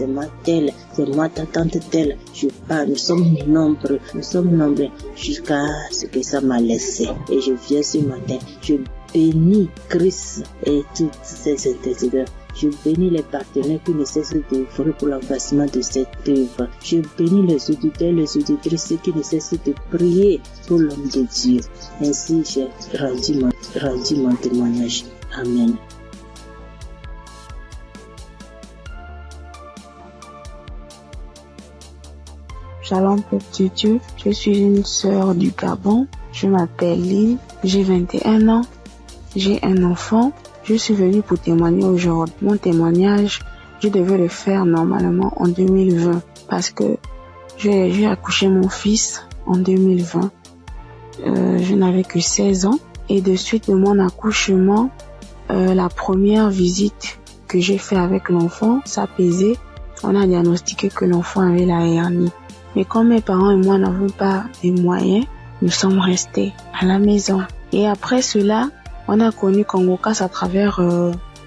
moi telle, c'est moi ta tante telle. Je pars, nous sommes nombreux, jusqu'à ce que ça m'a laissé. Et je viens ce matin, je bénis Christ et toutes ses intercesseurs. Je bénis les partenaires qui ne cessent d'œuvrer pour l'avancement de cette œuvre. Je bénis les auditeurs, les auditrices qui ne cessent de prier pour l'homme de Dieu. Ainsi, j'ai rendu mon témoignage. Amen. Shalom, peuple de Dieu. Je suis une sœur du Gabon. Je m'appelle Lynn. J'ai 21 ans. J'ai un enfant. Je suis venue pour témoigner aujourd'hui. Mon témoignage, je devais le faire normalement en 2020 parce que j'ai accouché mon fils en 2020. Je n'avais que 16 ans et de suite de mon accouchement, la première visite que j'ai fait avec l'enfant, ça pesait. On a diagnostiqué que l'enfant avait la hernie. Mais comme mes parents et moi n'avons pas les moyens, nous sommes restés à la maison. Et après cela, on a connu Kanguka à travers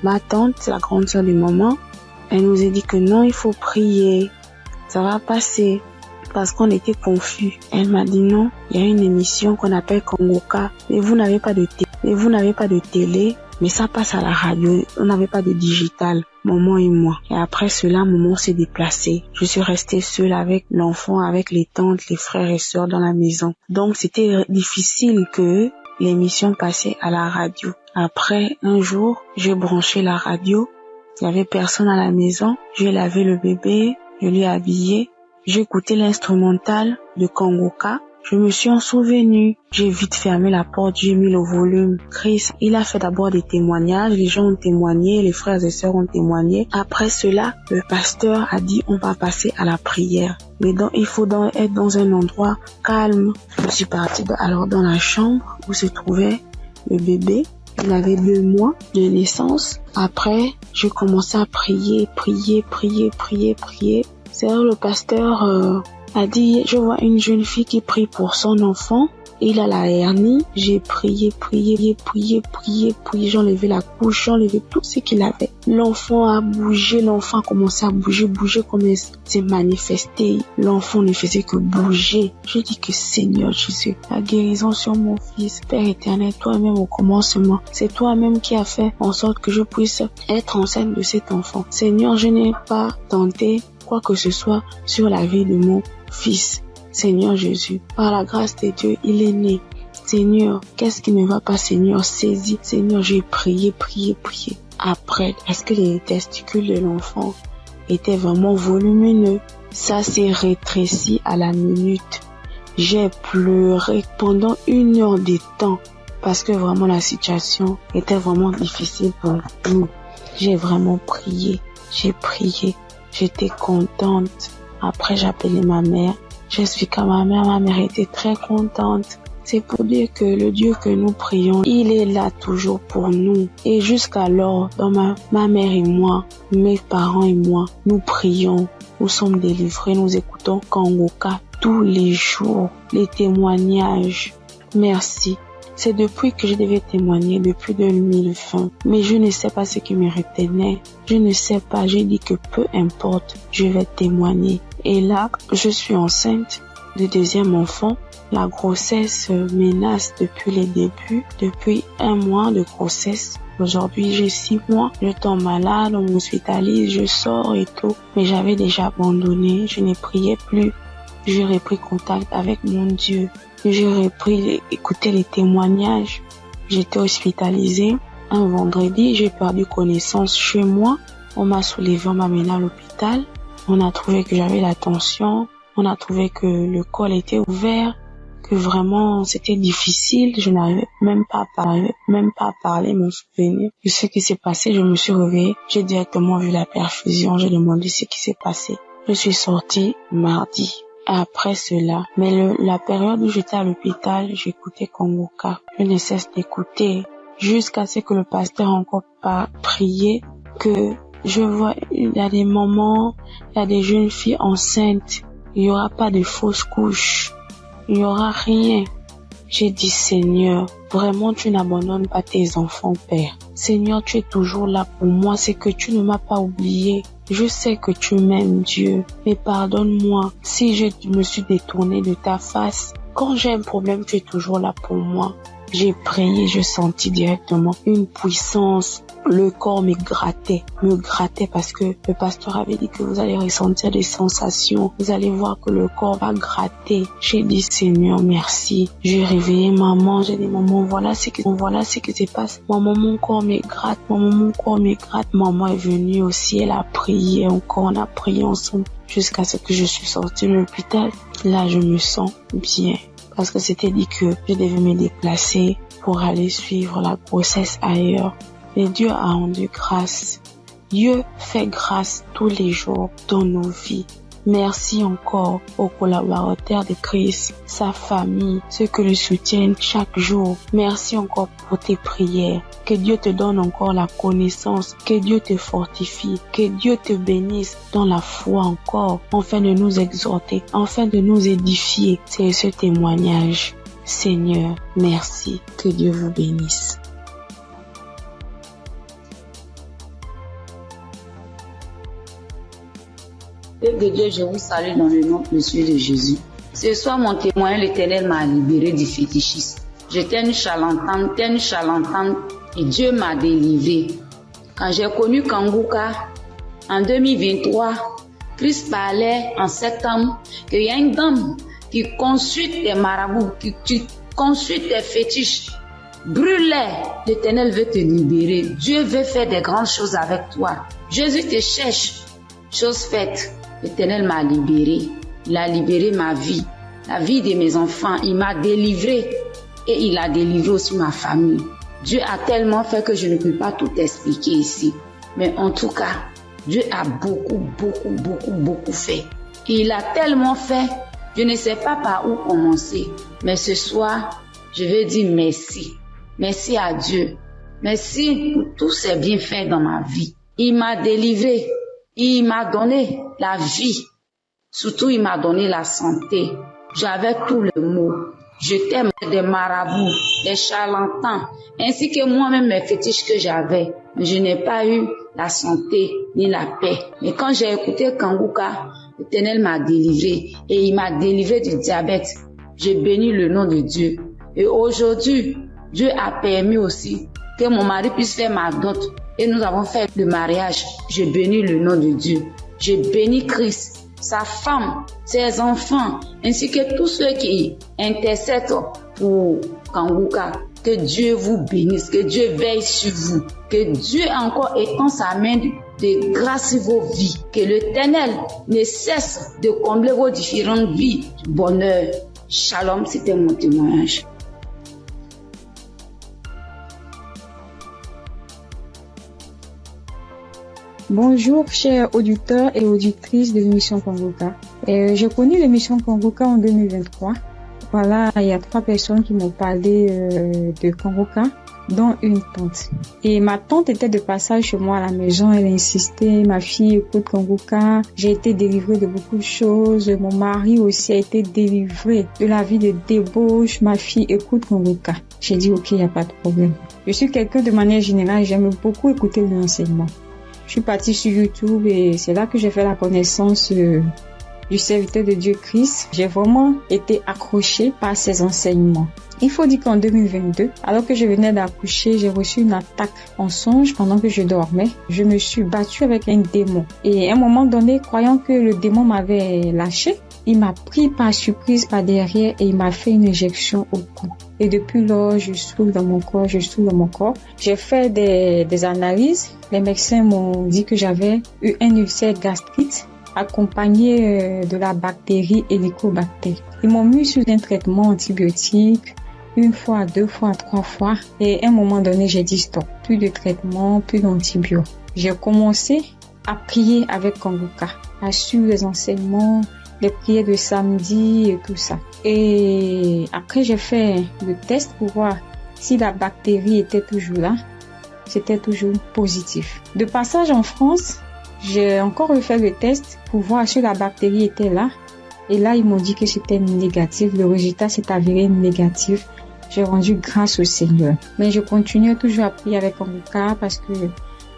ma tante, la grande sœur de maman. Elle nous a dit que non, il faut prier, ça va passer, parce qu'on était confus. Elle m'a dit non, il y a une émission qu'on appelle Kanguka, mais vous n'avez pas de télé, mais ça passe à la radio, on n'avait pas de digital, maman et moi. Et après cela, maman s'est déplacée. Je suis restée seule avec l'enfant, avec les tantes, les frères et sœurs dans la maison. Donc c'était difficile que l'émission passait à la radio. Après, un jour, j'ai branché la radio. Il y avait personne à la maison. J'ai lavé le bébé, je l'ai habillé. J'ai écouté l'instrumental de Kanguka. Je me suis en souvenu. J'ai vite fermé la porte, j'ai mis le volume. Chris, il a fait d'abord des témoignages. Les gens ont témoigné, les frères et sœurs ont témoigné. Après cela, le pasteur a dit on va passer à la prière. Mais donc, il faut être dans un endroit calme. Je suis partie alors dans la chambre où se trouvait le bébé. Il avait 2 mois de naissance. Après, je commençais à prier. C'est là le pasteur a dit, je vois une jeune fille qui prie pour son enfant. Il a la hernie. J'ai prié. J'ai enlevé la couche, j'ai enlevé tout ce qu'il avait. L'enfant a bougé, l'enfant a commencé à bouger comme il s'est manifesté. L'enfant ne faisait que bouger. Je dis que Seigneur Jésus, la guérison sur mon fils. Père éternel, toi-même au commencement, c'est toi-même qui as fait en sorte que je puisse être enceinte de cet enfant. Seigneur, je n'ai pas tenté quoi que ce soit sur la vie de mon fils. Seigneur Jésus, par la grâce de Dieu, il est né. Seigneur, qu'est-ce qui ne va pas, Seigneur? Saisis. Seigneur, j'ai prié. Après, est-ce que les testicules de l'enfant étaient vraiment volumineux? Ça s'est rétréci à la minute. J'ai pleuré pendant 1 heure de temps parce que vraiment la situation était vraiment difficile pour nous. J'ai vraiment prié. J'étais contente. Après, j'ai appelé ma mère. J'explique à ma mère était très contente. C'est pour dire que le Dieu que nous prions, il est là toujours pour nous. Et jusqu'alors, dans ma mère et moi, mes parents et moi, nous prions, nous sommes délivrés, nous écoutons Kanguka tous les jours les témoignages. Merci. C'est depuis que je devais témoigner, depuis 2020. Mais je ne sais pas ce qui me retenait. Je ne sais pas. J'ai dit que peu importe, je vais témoigner. Et là, je suis enceinte du deuxième enfant. La grossesse menace depuis les débuts, depuis 1 mois de grossesse. Aujourd'hui, j'ai 6 mois. Je tombe malade, on m'hospitalise, je sors et tout. Mais j'avais déjà abandonné. Je ne priais plus. J'ai repris contact avec mon Dieu. J'ai repris écouter les témoignages. J'étais hospitalisée. Un vendredi, j'ai perdu connaissance chez moi. On m'a soulevé, on m'a mené à l'hôpital. On a trouvé que j'avais la tension. On a trouvé que le col était ouvert. Que vraiment c'était difficile, je n'arrivais même pas à parler, me souvenir de ce qui s'est passé. Je me suis réveillée, j'ai directement vu la perfusion, j'ai demandé ce qui s'est passé. Je suis sortie mardi. Après cela, mais la période où j'étais à l'hôpital, j'écoutais Kongoka. Je ne cesse d'écouter jusqu'à ce que le pasteur encore pas prié, que je vois, il y a des moments, il y a des jeunes filles enceintes, il y aura pas de fausses couches. Il n'y aura rien. J'ai dit, Seigneur, vraiment tu n'abandonnes pas tes enfants, Père. Seigneur, tu es toujours là pour moi, c'est que tu ne m'as pas oublié. Je sais que tu m'aimes, Dieu, mais pardonne-moi si je me suis détournée de ta face. Quand j'ai un problème, tu es toujours là pour moi. J'ai prié, je sentis directement une puissance. Le corps me grattait parce que le pasteur avait dit que vous allez ressentir des sensations. Vous allez voir que le corps va gratter. J'ai dit, Seigneur, merci. J'ai réveillé maman. J'ai dit, maman, voilà ce qui se passe. Maman, mon corps me gratte. Maman est venue aussi. Elle a prié encore. On a prié ensemble jusqu'à ce que je suis sortie de l'hôpital. Là, je me sens bien. Parce que c'était dit que je devais me déplacer pour aller suivre la grossesse ailleurs. Mais Dieu a rendu grâce. Dieu fait grâce tous les jours dans nos vies. Merci encore aux collaborateurs de Christ, sa famille, ceux qui le soutiennent chaque jour. Merci encore pour tes prières. Que Dieu te donne encore la connaissance, que Dieu te fortifie, que Dieu te bénisse dans la foi encore, afin de nous exhorter, afin de nous édifier. C'est ce témoignage. Seigneur, merci. Que Dieu vous bénisse. Père de Dieu, je vous salue dans le nom précieux de Jésus. Ce soir, mon témoin, l'Éternel m'a libéré du fétichisme. J'étais une charlatane, et Dieu m'a délivré. Quand j'ai connu Kanguka, en 2023, Christ parlait en septembre qu'il y a une dame qui consulte des marabouts, qui consulte des fétiches. Brûle-les, l'Éternel veut te libérer. Dieu veut faire des grandes choses avec toi. Jésus te cherche. Chose faite. L'Éternel m'a libéré. Il a libéré ma vie, la vie de mes enfants. Il m'a délivré et il a délivré aussi ma famille. Dieu a tellement fait que je ne peux pas tout expliquer ici. Mais en tout cas, Dieu a beaucoup fait. Et il a tellement fait, je ne sais pas par où commencer. Mais ce soir, je veux dire merci. Merci à Dieu. Merci pour tous ces bienfaits dans ma vie. Il m'a délivré. Il m'a donné la vie. Surtout, il m'a donné la santé. J'avais tout le mot. J'étais des marabouts, des charlatans, ainsi que moi-même mes fétiches que j'avais. Mais je n'ai pas eu la santé ni la paix. Mais quand j'ai écouté Kanguka, l'Éternel m'a délivré et il m'a délivré du diabète. J'ai béni le nom de Dieu. Et aujourd'hui, Dieu a permis aussi que mon mari puisse faire ma dot. Et nous avons fait le mariage. Je bénis le nom de Dieu. Je bénis Christ, sa femme, ses enfants, ainsi que tous ceux qui intercèdent pour Kanguka. Que Dieu vous bénisse, que Dieu veille sur vous, que Dieu encore étend sa main de grâce sur vos vies, que l'Éternel ne cesse de combler vos différentes vies de bonheur. Shalom, c'était mon témoignage. Bonjour, chers auditeurs et auditrices de l'émission Kanguka. J'ai connu l'émission Kanguka en 2023. Voilà, il y a 3 personnes qui m'ont parlé de Kanguka. dont une tante. Et ma tante était de passage chez moi à la maison. Elle insistait, ma fille, écoute Kanguka, j'ai été délivrée de beaucoup de choses. Mon mari aussi a été délivré de la vie de débauche. Ma fille, écoute Kanguka. J'ai dit, ok, il n'y a pas de problème. Je suis quelqu'un de manière générale, j'aime beaucoup écouter les enseignements. Je suis partie sur YouTube et c'est là que j'ai fait la connaissance du serviteur de Dieu Christ. J'ai vraiment été accrochée par ses enseignements. Il faut dire qu'en 2022, alors que je venais d'accoucher, j'ai reçu une attaque en songe pendant que je dormais. Je me suis battue avec un démon. Et à un moment donné, croyant que le démon m'avait lâché, il m'a pris par surprise par derrière et il m'a fait une injection au cou. Et depuis lors, je souffre dans mon corps, J'ai fait des analyses. Les médecins m'ont dit que j'avais eu un ulcère gastrique accompagné de la bactérie Helicobacter. Ils m'ont mis sous un traitement antibiotique 1 fois, 2 fois, 3 fois. Et à un moment donné, j'ai dit stop. Plus de traitement, plus d'antibiotiques. J'ai commencé à prier avec Kanguka, à suivre les enseignements, les prières de samedi et tout ça. Et après, j'ai fait le test pour voir si la bactérie était toujours là. C'était toujours positif. De passage en France, j'ai encore refait le test pour voir si la bactérie était là. Et là, ils m'ont dit que c'était négatif. Le résultat s'est avéré négatif. J'ai rendu grâce au Seigneur. Mais je continuais toujours à prier avec Kanguka parce que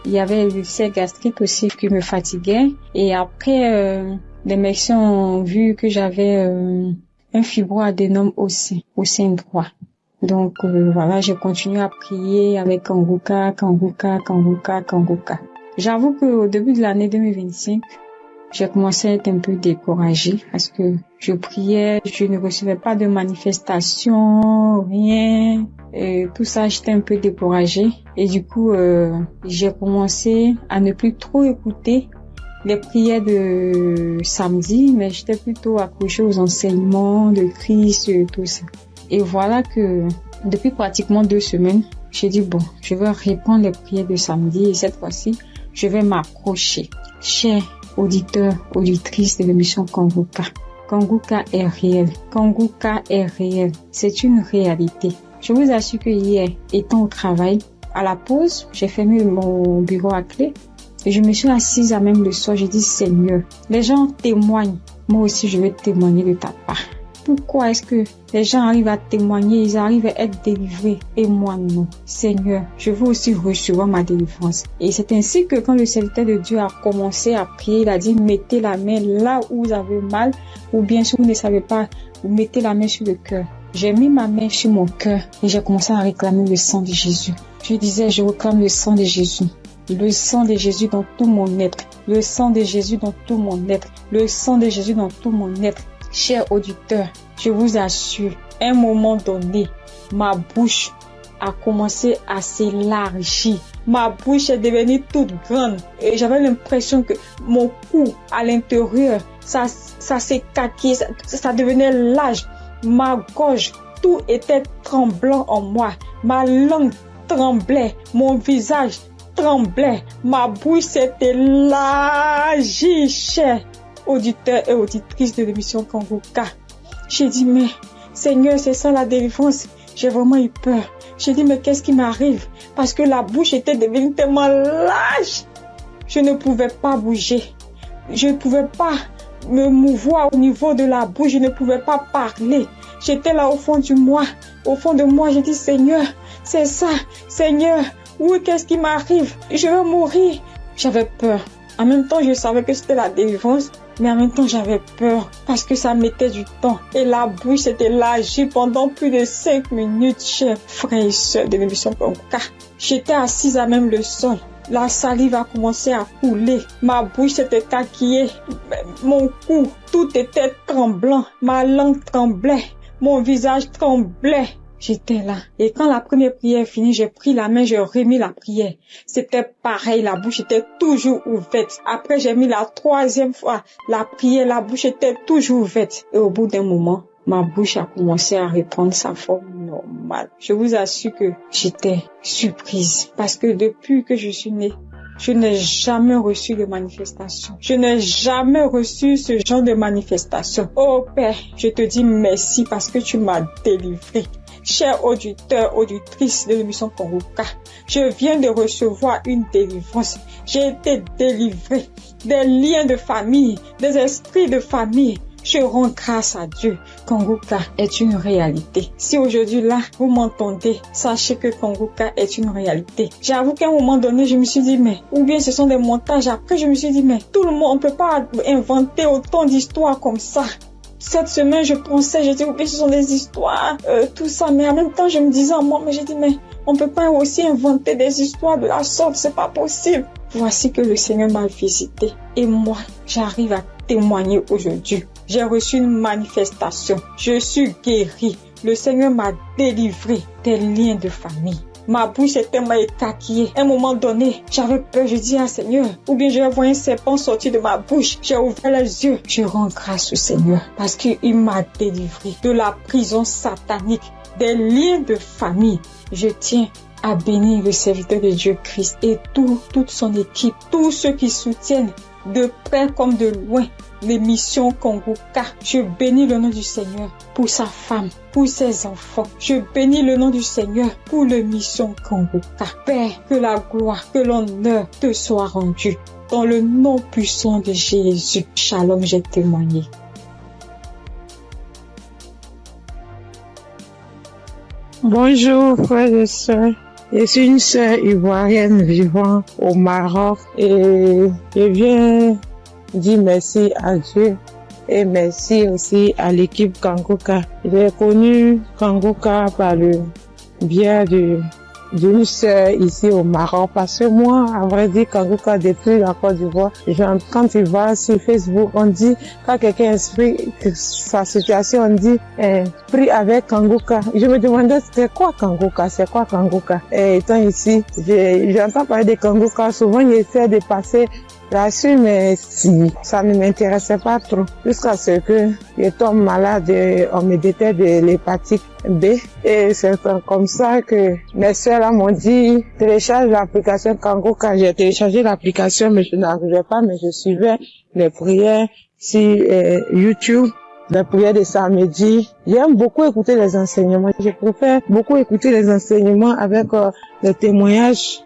il y avait l'ulcère gastrique aussi qui me fatiguait. Et après, les médecins ont vu que j'avais un fibroadénome au sein droit. Donc voilà, j'ai continué à prier avec Kanguka. J'avoue qu'au début de l'année 2025, j'ai commencé à être un peu découragée parce que je priais, je ne recevais pas de manifestation, rien. Et tout ça, j'étais un peu découragée. Et du coup, j'ai commencé à ne plus trop écouter les prières de samedi, mais j'étais plutôt accrochée aux enseignements de Christ et tout ça. Et voilà que depuis pratiquement 2 semaines, j'ai dit bon, je vais reprendre les prières de samedi et cette fois-ci, je vais m'accrocher. Chers auditeurs, auditrices de l'émission Kanguka, Kanguka est réel. Kanguka est réel. C'est une réalité. Je vous assure que hier, étant au travail, à la pause, j'ai fermé mon bureau à clé et je me suis assise à même le sol. J'ai dit Seigneur, les gens témoignent. Moi aussi, je vais témoigner de ta part. Pourquoi est-ce que les gens arrivent à témoigner, ils arrivent à être délivrés et moi non? Seigneur, je veux aussi recevoir ma délivrance. Et c'est ainsi que quand le serviteur de Dieu a commencé à prier, il a dit mettez la main là où vous avez mal ou bien si vous ne savez pas, vous mettez la main sur le cœur. J'ai mis ma main sur mon cœur et j'ai commencé à réclamer le sang de Jésus. Je disais, je réclame le sang de Jésus. Le sang de Jésus dans tout mon être. Le sang de Jésus dans tout mon être. Le sang de Jésus dans tout mon être. Chers auditeurs, je vous assure, à un moment donné, ma bouche a commencé à s'élargir. Ma bouche est devenue toute grande et j'avais l'impression que mon cou à l'intérieur, ça s'écaquait, ça devenait large. Ma gorge, tout était tremblant en moi. Ma langue tremblait, mon visage tremblait, ma bouche s'est élargie, chers auditeurs et auditrices de l'émission Kanguka. J'ai dit, mais Seigneur, c'est ça la délivrance. J'ai vraiment eu peur. J'ai dit, mais qu'est-ce qui m'arrive? Parce que la bouche était devenue tellement large. Je ne pouvais pas bouger. Je ne pouvais pas me mouvoir au niveau de la bouche. Je ne pouvais pas parler. J'étais là au fond de moi. J'ai dit, Seigneur, c'est ça. Seigneur, oui, qu'est-ce qui m'arrive? Je vais mourir. J'avais peur. En même temps, je savais que c'était la délivrance. Mais en même temps, j'avais peur parce que ça mettait du temps. Et la bouche s'était élargie pendant plus de 5 minutes, chers frères et sœurs de l'émission Kanguka. J'étais assise à même le sol. La salive a commencé à couler. Ma bouche s'était taquillée. Mon cou, tout était tremblant. Ma langue tremblait. Mon visage tremblait. J'étais là. Et quand la première prière est finie, j'ai pris la main, j'ai remis la prière. C'était pareil, la bouche était toujours ouverte. Après, j'ai mis la 3e fois la prière, la bouche était toujours ouverte. Et au bout d'un moment, ma bouche a commencé à reprendre sa forme normale. Je vous assure que j'étais surprise. Parce que depuis que je suis née, je n'ai jamais reçu de manifestation. Je n'ai jamais reçu ce genre de manifestation. Oh Père, je te dis merci parce que tu m'as délivré. chers auditeurs, auditrices de l'émission Congoka, je viens de recevoir une délivrance. J'ai été délivré des liens de famille, des esprits de famille. Je rends grâce à Dieu. Congoka est une réalité. Si aujourd'hui là, vous m'entendez, sachez que Congoka est une réalité. J'avoue qu'à un moment donné, je me suis dit, mais, ou bien ce sont des montages. Après, je me suis dit, mais, tout le monde, on peut pas inventer autant d'histoires comme ça. Cette semaine, je pensais, j'ai dit, oui, ce sont des histoires, tout ça. Mais en même temps, je me disais à moi, mais j'ai dit, mais, on peut pas aussi inventer des histoires de la sorte, c'est pas possible. Voici que le Seigneur m'a visité. Et moi, j'arrive à témoigner aujourd'hui. J'ai reçu une manifestation. Je suis guérie. Le Seigneur m'a délivré des liens de famille. Ma bouche était tellement écarquillée. À un moment donné, j'avais peur. Je dis à Seigneur, ou bien je vais voir un serpent sortir de ma bouche. J'ai ouvert les yeux. Je rends grâce au Seigneur parce qu'il m'a délivré de la prison satanique, des liens de famille. Je tiens à bénir le serviteur de Dieu Christ et toute son équipe, tous ceux qui soutiennent de près comme de loin l'émission Congoka. Je bénis le nom du Seigneur pour sa femme, pour ses enfants. Je bénis le nom du Seigneur pour l'émission Congoka. Père, que la gloire, que l'honneur te soit rendu. Dans le nom puissant de Jésus. Shalom, j'ai témoigné. Bonjour frères et sœurs. Je suis une sœur ivoirienne vivant au Maroc et je viens dire merci à Dieu et merci aussi à l'équipe Congoka. J'ai connu Congoka par le biais d'une sœur ici au Maroc parce que moi, à vrai dire, Congoka depuis la Côte d'Ivoire, quand tu vas sur Facebook, on dit, quand quelqu'un explique sa situation, on dit, prie avec Congoka. Je me demandais, c'est quoi Congoka? Et étant ici, j'entends parler de Congoka, souvent j'essaie de passer là-dessus, mais ça ne m'intéressait pas trop. Jusqu'à ce que je tombe malade, on me détecte de l'hépatite B. Et c'est comme ça que mes soeurs là m'ont dit, télécharge l'application Congoka. J'ai téléchargé l'application, mais je n'arrivais pas, mais je suivais les prières sur YouTube. Les prières de samedi. J'aime beaucoup écouter les enseignements. Je préfère beaucoup écouter les enseignements avec les témoignages.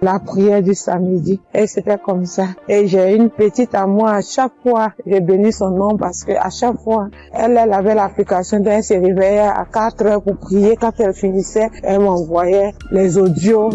La prière du samedi. Et c'était comme ça. Et j'ai une petite à moi, à chaque fois, j'ai béni son nom parce que à chaque fois, elle avait l'application, elle se réveillait à 4 heures pour prier. Quand elle finissait, elle m'envoyait les audios,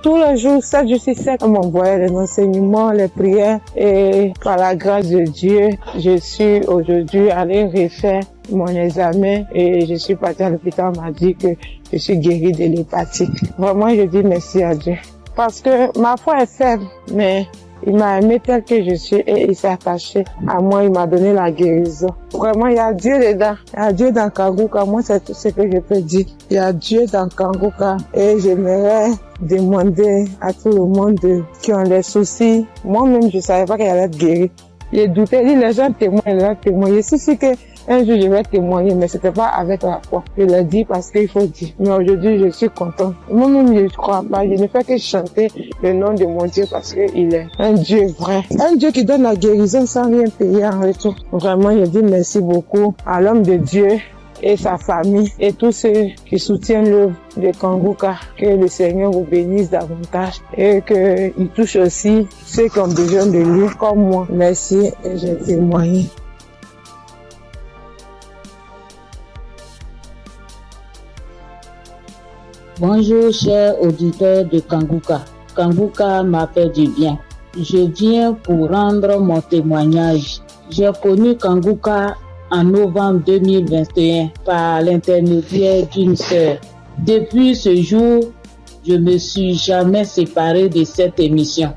tous les jours, 7 jours sur 7, elle m'envoyait les enseignements, les prières. Et par la grâce de Dieu, je suis aujourd'hui allée refaire mon examen et je suis partie à l'hôpital, on m'a dit que je suis guérie de l'hépatite. Vraiment, je dis merci à Dieu. Parce que ma foi est faible, mais il m'a aimé tel que je suis et il s'est attaché à moi, il m'a donné la guérison. Vraiment, il y a Dieu dedans. Il y a Dieu dans Congoka. Moi, c'est tout ce que je peux dire. Il y a Dieu dans Congoka et j'aimerais demander à tout le monde qui ont des soucis. Moi-même, je savais pas qu'il allait être guéri. J'ai douté, les gens témoignent. Si que un jour je vais témoigner, mais c'était pas avec la foi. Je l'ai dit parce qu'il faut dire. Mais aujourd'hui, je suis content. Moi-même, je ne crois pas. Je ne fais que chanter le nom de mon Dieu parce qu'il est un Dieu vrai. Un Dieu qui donne la guérison sans rien payer en retour. Vraiment, je dis merci beaucoup à l'homme de Dieu et sa famille et tous ceux qui soutiennent l'œuvre de Congoka. Que le Seigneur vous bénisse davantage et qu'il touche aussi ceux qui ont besoin de lui comme moi. Merci et j'ai témoigné. Bonjour chers auditeurs de Congoka. Congoka m'a fait du bien. Je viens pour rendre mon témoignage. J'ai connu Congoka en novembre 2021 par l'intermédiaire d'une sœur. Depuis ce jour, je me suis jamais séparé de cette émission.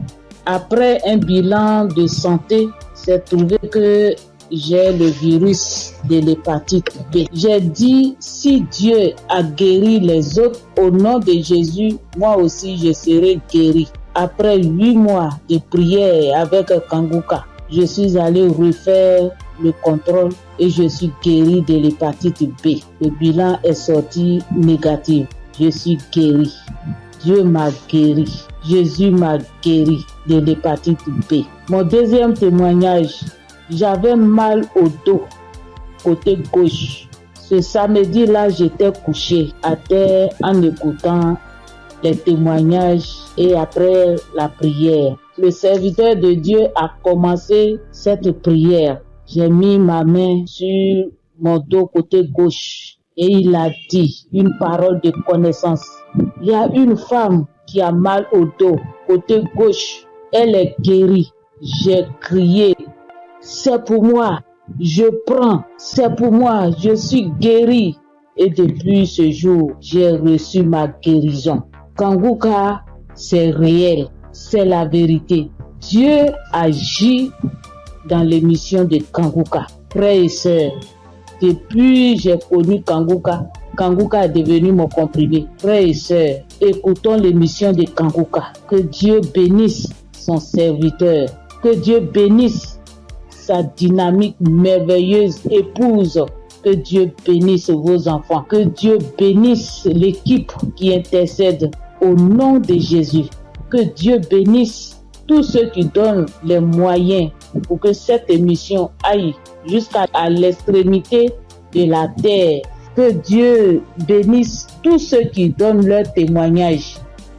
Après un bilan de santé, j'ai trouvé que j'ai le virus de l'hépatite B. J'ai dit, si Dieu a guéri les autres, au nom de Jésus, moi aussi je serai guéri. Après 8 mois de prière avec Congoka, je suis allé refaire le contrôle et je suis guéri de l'hépatite B. Le bilan est sorti négatif. Je suis guéri. Dieu m'a guéri. Jésus m'a guéri de l'hépatite B. Mon deuxième témoignage, j'avais mal au dos, côté gauche. Ce samedi-là, j'étais couché à terre en écoutant les témoignages et après la prière. Le serviteur de Dieu a commencé cette prière. J'ai mis ma main sur mon dos côté gauche et il a dit une parole de connaissance. Il y a une femme qui a mal au dos côté gauche. Elle est guérie. J'ai crié. C'est pour moi. Je prends. C'est pour moi. Je suis guérie. Et depuis ce jour, j'ai reçu ma guérison. Kanguka, c'est réel. C'est la vérité. Dieu agit dans l'émission de Kanguka. Frères et sœurs, depuis j'ai connu Kanguka, Kanguka est devenu mon comprimé. Frères et sœurs, écoutons l'émission de Kanguka. Que Dieu bénisse son serviteur. Que Dieu bénisse sa dynamique merveilleuse épouse. Que Dieu bénisse vos enfants. Que Dieu bénisse l'équipe qui intercède au nom de Jésus. Que Dieu bénisse tous ceux qui donnent les moyens pour que cette émission aille jusqu'à l'extrémité de la terre. Que Dieu bénisse tous ceux qui donnent leur témoignage.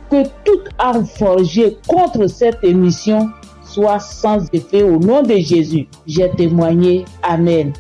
Que toute arme forgée contre cette émission soit sans effet au nom de Jésus. J'ai témoigné. Amen.